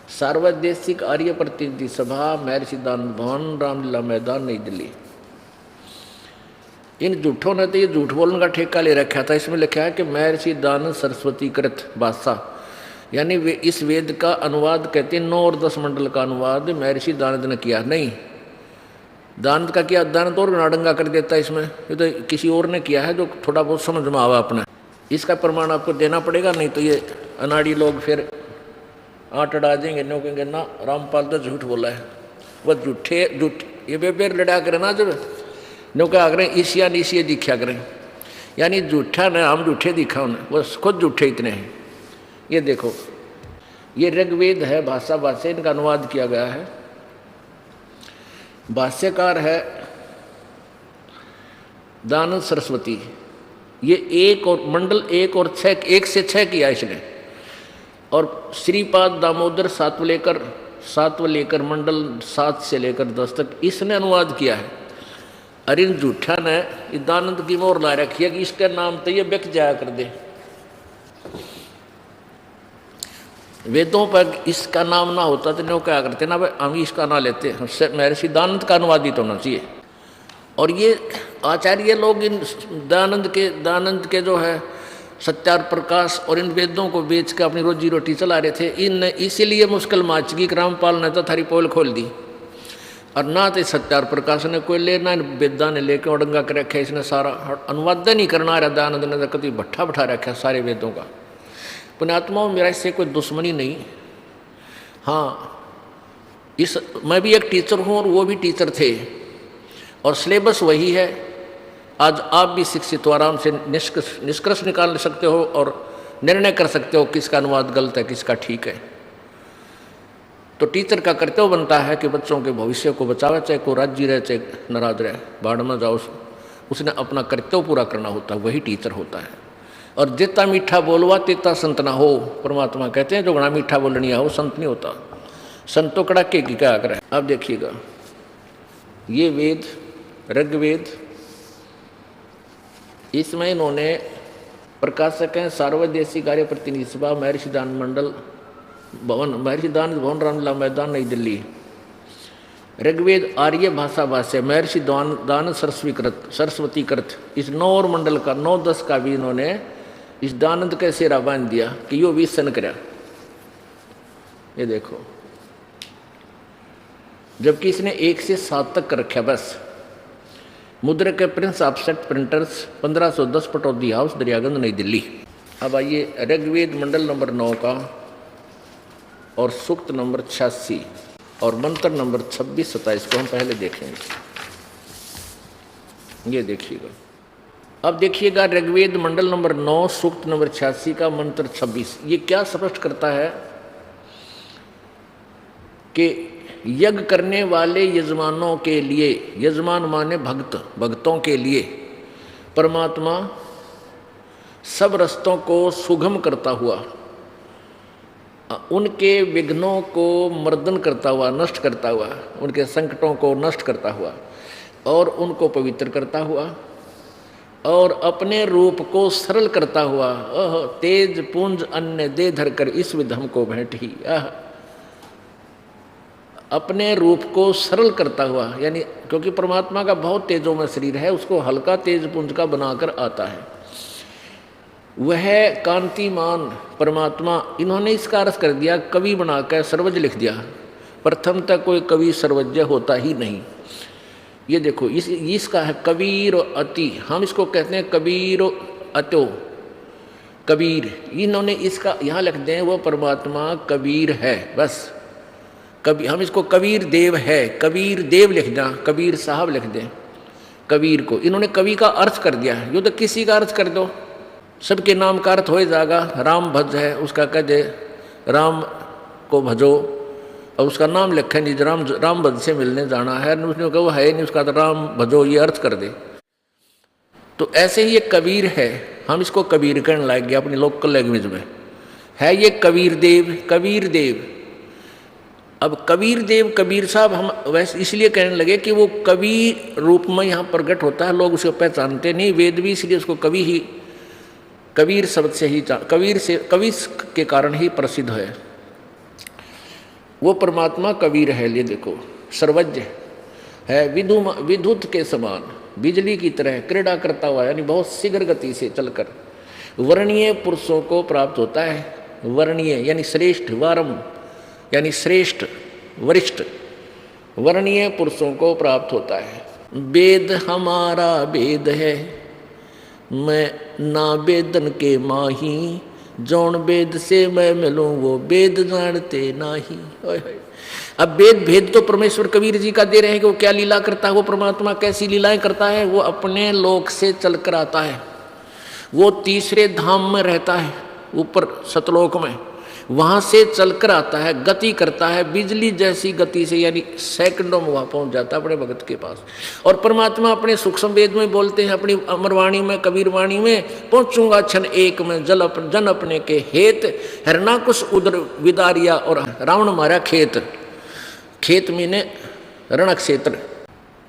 सार्वदेशिक आर्य प्रतिनिधि सभा, महर्षि दानव भवन, रामलीला मैदान, नई दिल्ली। इन झूठों ने तो ये झूठ बोलने का ठेका ले रखा था। इसमें लिखा है कि महर्षि दानव सरस्वती कृत भाषा, यानी वे इस वेद का अनुवाद कहते हैं 9 और 10 मंडल का अनुवाद महर्षि दानव ने किया। नहीं, दानव का किया, दानव तो और नाडंगा कर देता है इसमें, ये तो किसी और ने किया है जो थोड़ा बहुत समझ में आवा अपना। इसका प्रमाण आपको देना पड़ेगा, नहीं तो ये अनाड़ी लोग फिर आट अड़ा देंगे, नो कहेंगे ना रामपाल तो झूठ बोला है। वह झूठ ये बेबेर लड़ा करें ना, जब नो क्या करें, ईसिया नीसिया दिखा करें, यानी झूठा न हम झूठे दिखा उन्हें, वो खुद झूठे इतने हैं। ये देखो, ये ऋग्वेद है, भाषा इनका अनुवाद किया गया है। भाष्यकार है दानव सरस्वती। ये 1 और मंडल 1 और 6, 1 से 6 किया इसने। और श्रीपाद दामोदर सातवें लेकर मंडल 7 से लेकर 10 तक इसने अनुवाद किया है। अरे इन झूठा ने दानंद की मोहर ला रखी है कि इसके नाम तो ये बिक जाया कर दे। वेदों पर इसका नाम ना होता तो नो क्या करते ना, भाई हम इसका ना लेते, महर्षि दानंद का अनुवादित होना चाहिए। और ये आचार्य लोग इन दानंद के जो है सत्यार प्रकाश और इन वेदों को बेच के अपनी रोजी रोटी चला रहे थे। इन इसीलिए मुश्किल माचगी कि रामपाल ने तो थारी पोल खोल दी, और ना तो सत्यार प्रकाश ने कोई लेना, वेदा ने लेके उड़ंगा कर रखा। इसने सारा अनुवाद नहीं करना रहा, दानंद ने तो कभी भट्ठा बैठा रखा सारे वेदों का। पुण्यात्माओं, मेरा इससे कोई दुश्मनी नहीं। हाँ, मैं भी एक टीचर हूँ और वो भी टीचर थे, और सिलेबस वही है। आज आप भी शिक्षित हो, आराम से निष्कर्ष निकाल सकते हो और निर्णय कर सकते हो किसका अनुवाद गलत है, किसका ठीक है। तो टीचर का कर्तव्य बनता है कि बच्चों के भविष्य को बचावे, चाहे को राज्य रहे चाहे नाराज रहे, बाढ़ में जाओ, उसने अपना कर्तव्य पूरा करना होता है, वही टीचर होता है। और जितना मीठा बोलवा तितना संत ना हो, परमात्मा कहते हैं जो घना मीठा बोलनिया हो संत नहीं होता। संत तो कड़ाके की क्या करे। अब देखिएगा, ये वेद ऋग्वेद, इसमें इन्होंने प्रकाशक हैं सार्वदेशिक आर्य प्रतिनिधि सभा, महर्षि दानव मंडल भवन, महर्षि दानव भवन, रामलीला मैदान, नई दिल्ली। ऋग्वेद आर्य भाषा भाष्य, महर्षि दानव सरस्वती कृत। इस 9 और मंडल का 9-10 का भी इन्होंने इस दानंद के सेरा बांध दिया कि यो भी सन करा। ये देखो, जबकि इसने 1 से 7 तक कर रखा बस। मुद्रक के Prince offset printers, 1510 Pataudi house, Daryaganj, नई दिल्ली। अब आइए ऋग्वेद मंडल नंबर 9 का और सूक्त नंबर 86 और मंत्र नंबर 26-27 को हम पहले देखेंगे। ये देखिएगा, अब देखिएगा ऋग्वेद मंडल नंबर 9 सूक्त नंबर 86 का मंत्र 26। ये क्या स्पष्ट करता है कि यज्ञ करने वाले यजमानों के लिए, यजमान माने भक्तों के लिए परमात्मा सब रास्तों को सुगम करता हुआ, उनके विघ्नों को मर्दन करता हुआ, नष्ट करता हुआ, उनके संकटों को नष्ट करता हुआ और उनको पवित्र करता हुआ और अपने रूप को सरल करता हुआ, तेज पुंज अन्य दे धर कर इस विध हमको भेंट ही, अपने रूप को सरल करता हुआ, यानी क्योंकि परमात्मा का बहुत तेजों में शरीर है, उसको हल्का तेज पुंज का बनाकर आता है। वह कांतिमान परमात्मा, इन्होंने इसका अर्थ कर दिया, कवि बनाकर सर्वज्ञ लिख दिया। प्रथम तक कोई कवि सर्वज्ञ होता ही नहीं। ये देखो इसका है कबीर अति, हम इसको कहते हैं कबीर अतो, कबीर। इन्होंने इसका यहाँ लिख दें वो परमात्मा कबीर है, बस कबीर, हम इसको कबीर देव है, कबीर देव लिख दें, कबीर साहब लिख दें कबीर को। इन्होंने कवि का अर्थ कर दिया, यो तो किसी का अर्थ कर दो, सबके नाम का अर्थ हो जाएगा। राम भज है, उसका कह दे राम को भजो, और उसका नाम लिखा नहीं, राम भज से मिलने जाना है, उसने कहा वो है नहीं, उसका तो राम भजो ये अर्थ कर दे। तो ऐसे ही ये कबीर है, हम इसको कबीर कहने लग गया अपनी लोकल लैंग्वेज में, है ये कबीर देव, कबीर देव। अब कबीर देव, कबीर साहब हम वैसे इसलिए कहने लगे कि वो कवि रूप में यहाँ प्रकट होता है, लोग उसे पहचानते नहीं, वेद भी इसलिए उसको कवि ही, कबीर शब्द से ही, कबीर से, कवि के कारण ही प्रसिद्ध है। वो परमात्मा कबीर है। ये देखो सर्वज्ञ है, विद्युत के समान, बिजली की तरह क्रीड़ा करता हुआ, यानी बहुत शीघ्र गति से चलकर वर्णीय पुरुषों को प्राप्त होता है। वर्णीय यानी श्रेष्ठ, वारम यानी श्रेष्ठ, वरिष्ठ, वर्णीय पुरुषों को प्राप्त होता है। वेद हमारा वेद है, मैं ना वेदन के माही, जौन वेद से मैं मिलूं वो वेद जानते नाही। अब वेद भेद तो परमेश्वर कबीर जी का दे रहे हैं कि वो क्या लीला करता है, वो परमात्मा कैसी लीलाएं करता है। वो अपने लोक से चलकर आता है, वो तीसरे धाम में रहता है, ऊपर सतलोक में, वहाँ से चलकर आता है, गति करता है बिजली जैसी गति से, यानी सेकंडों में वहाँ पहुँच जाता है अपने भगत के पास। और परमात्मा अपने सूक्ष्म वेद में बोलते हैं, अपनी अमरवाणी में, कबीर वाणी में, पहुँचूंगा क्षण एक में जन अपने के हेत, हरनाकुश उदर विदारिया, और रावण मारा खेत, खेत मीने रण क्षेत्र,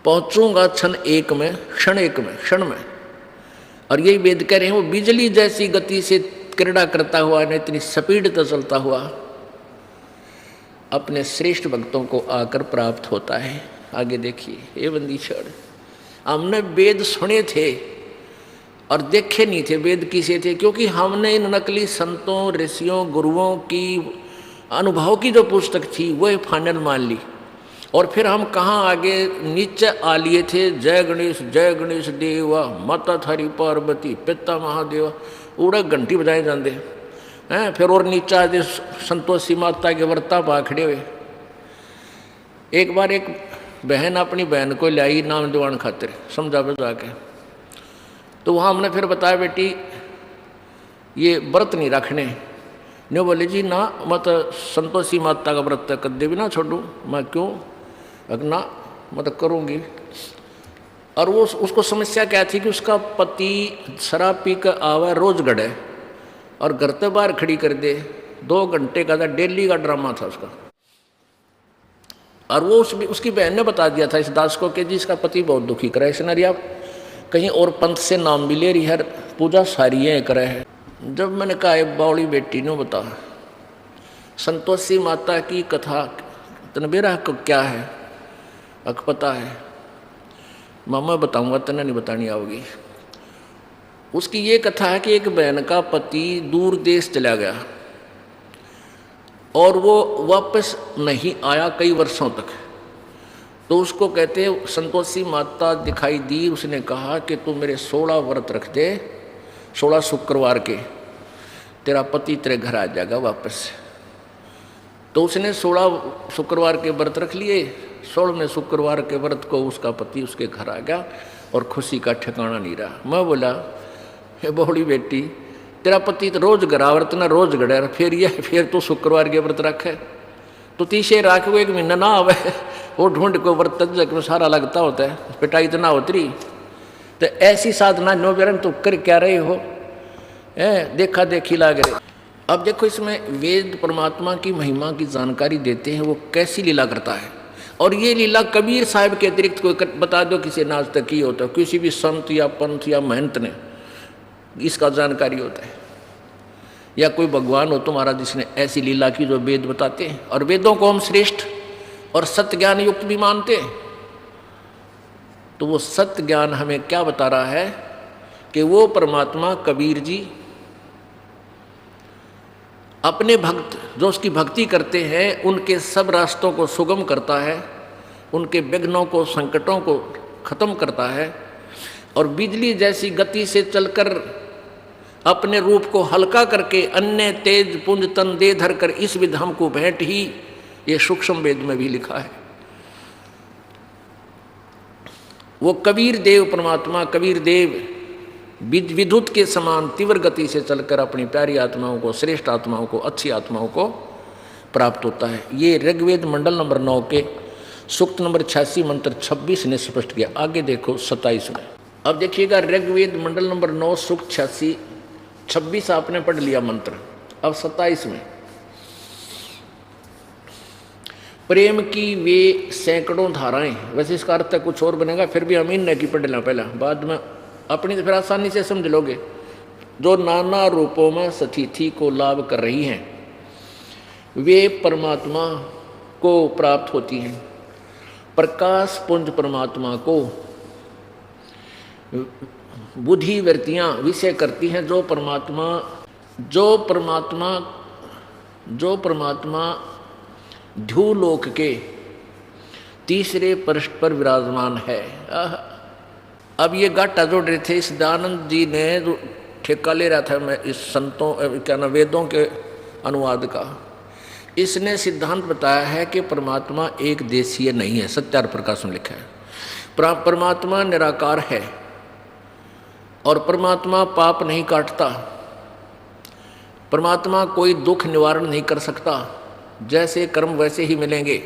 पहुँचूंगा क्षण एक में, क्षण एक में, क्षण में। और यही वेद कह रहे हैं, वो बिजली जैसी गति से क्रीड़ा करता हुआ, न इतनी स्पीड तो चलता हुआ अपने श्रेष्ठ भक्तों को आकर प्राप्त होता है। आगे देखिए, ये बंदीक्षण हमने वेद सुने थे और देखे नहीं थे वेद किसे थे, क्योंकि हमने इन नकली संतों, ऋषियों, गुरुओं की अनुभव की जो पुस्तक थी वह फाइनल मान ली, और फिर हम कहाँ आगे नीचे आ लिए थे। जय गणेश देवा, माता थारी पार्वती, पिता महादेवा, उड़े घंटी बजाए जाते हैं। फिर और नीचा आते संतोषी माता के वर्ता पा खड़े हुए। एक बार एक बहन अपनी बहन को लाई नाम दिवान खातिर समझा बजा के, तो वहाँ हमने फिर बताया बेटी ये व्रत नहीं रखने, ने बोले जी ना मत संतोषी माता का व्रत कदे भी ना छोड़ूँ। मैं क्यों, ना मत करूँगी। और वो उसको समस्या क्या थी कि उसका पति शराब पी कर आवा, रोज गड़े और घर से बाहर खड़ी कर दे। 2 घंटे का था, डेली का ड्रामा था उसका। और वो उसकी बहन ने बता दिया था इस दास को कि जी इसका पति बहुत दुखी करे, इसने रिया कहीं और पंथ से नाम भी ले रही है, पूजा सारी है करे है। जब मैंने कहा बावड़ी बेटी ने बता संतोषी माता की कथा तनबेरा को क्या है, अक पता है मामा बताऊंगा, तना नहीं बतानी आओगी। उसकी ये कथा है कि एक बहन का पति दूर देश चला गया और वो वापस नहीं आया कई वर्षों तक। तो उसको कहते संतोषी माता दिखाई दी, उसने कहा कि तू मेरे 16 व्रत रख दे, 16 शुक्रवार के, तेरा पति तेरे घर आ जाएगा वापस। तो उसने 16 शुक्रवार के व्रत रख लिए। 16वें शुक्रवार के व्रत को उसका पति उसके घर आ गया और खुशी का ठिकाना नहीं रहा। मैं बोला हे बहुड़ी बेटी, तेरा पति तो रोज गरावरत ना रोज गड़े, फिर तो शुक्रवार के व्रत रखे, तो तीसरे राख को 1 महीना ना आवे, वो ढूंढ को व्रत जग में सारा लगता होता है, पिटाई तो ना होती। तो ऐसी साधना नो बेरन तो कर क्या रहे हो, देखा देखी लाग रहे। अब देखो इसमें वेद परमात्मा की महिमा की जानकारी देते हैं, वो कैसी लीला करता है। और ये लीला कबीर साहब के अतिरिक्त कोई बता दो किसी ने आज तक की होता है, किसी भी संत या पंथ या महंत ने इसका जानकारी होता है, या कोई भगवान हो तुम्हारा जिसने ऐसी लीला की जो वेद बताते हैं। और वेदों को हम श्रेष्ठ और सत्य ज्ञान युक्त भी मानते हैं। तो वो सत्य ज्ञान हमें क्या बता रहा है कि वो परमात्मा कबीर जी अपने भक्त जो उसकी भक्ति करते हैं उनके सब रास्तों को सुगम करता है, उनके विघ्नों को, संकटों को खत्म करता है और बिजली जैसी गति से चलकर अपने रूप को हल्का करके अन्य तेज पुंज तन दे धर कर इस विध हमको भेंट ही, ये सूक्ष्म वेद में भी लिखा है। वो कबीर देव परमात्मा, कबीर देव विद्युत के समान तीव्र गति से चलकर अपनी प्यारी आत्माओं को, श्रेष्ठ आत्माओं को, अच्छी आत्माओं को प्राप्त होता है। ये ऋग्वेद मंडल नंबर 9 के सूक्त नंबर 86 मंत्र 26 ने स्पष्ट किया। आगे देखो 27 में। अब देखिएगा ऋग्वेद मंडल नंबर 9 सूक्त 86 26 आपने पढ़ लिया मंत्र। अब 27 में प्रेम की वे सैकड़ों धाराएं, वैसे इसका अर्थ कुछ और बनेगा, फिर भी अमीन ने की पढ़ लेना पहला, बाद में अपनी तो फिर आसानी से समझ लोगे। जो नाना रूपों में स्थिति को लाभ कर रही हैं वे परमात्मा को प्राप्त होती हैं। प्रकाश पुंज परमात्मा को बुद्धि वृत्तियाँ विषय करती हैं। जो परमात्मा ध्युलोक के तीसरे पृष्ठ पर विराजमान है। अब ये गाटा जोड़ रहे थे, इस दयानंद जी ने जो ठेका ले रहा था मैं इस संतों क्या ना वेदों के अनुवाद का, इसने सिद्धांत बताया है कि परमात्मा एक देशीय नहीं है। सत्यार्थ प्रकाश में लिखा है परमात्मा निराकार है और परमात्मा पाप नहीं काटता, परमात्मा कोई दुख निवारण नहीं कर सकता, जैसे कर्म वैसे ही मिलेंगे।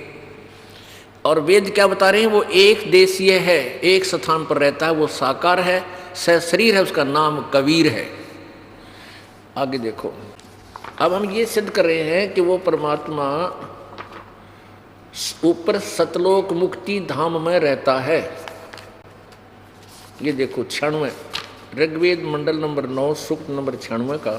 और वेद क्या बता रहे हैं, वो एक देशीय है, एक स्थान पर रहता है, वो साकार है, शरीर है, उसका नाम कबीर है। आगे देखो, अब हम ये सिद्ध कर रहे हैं कि वो परमात्मा ऊपर सतलोक मुक्ति धाम में रहता है। ये देखो 96 ऋग्वेद मंडल नंबर 9 सूक्त नंबर 96 का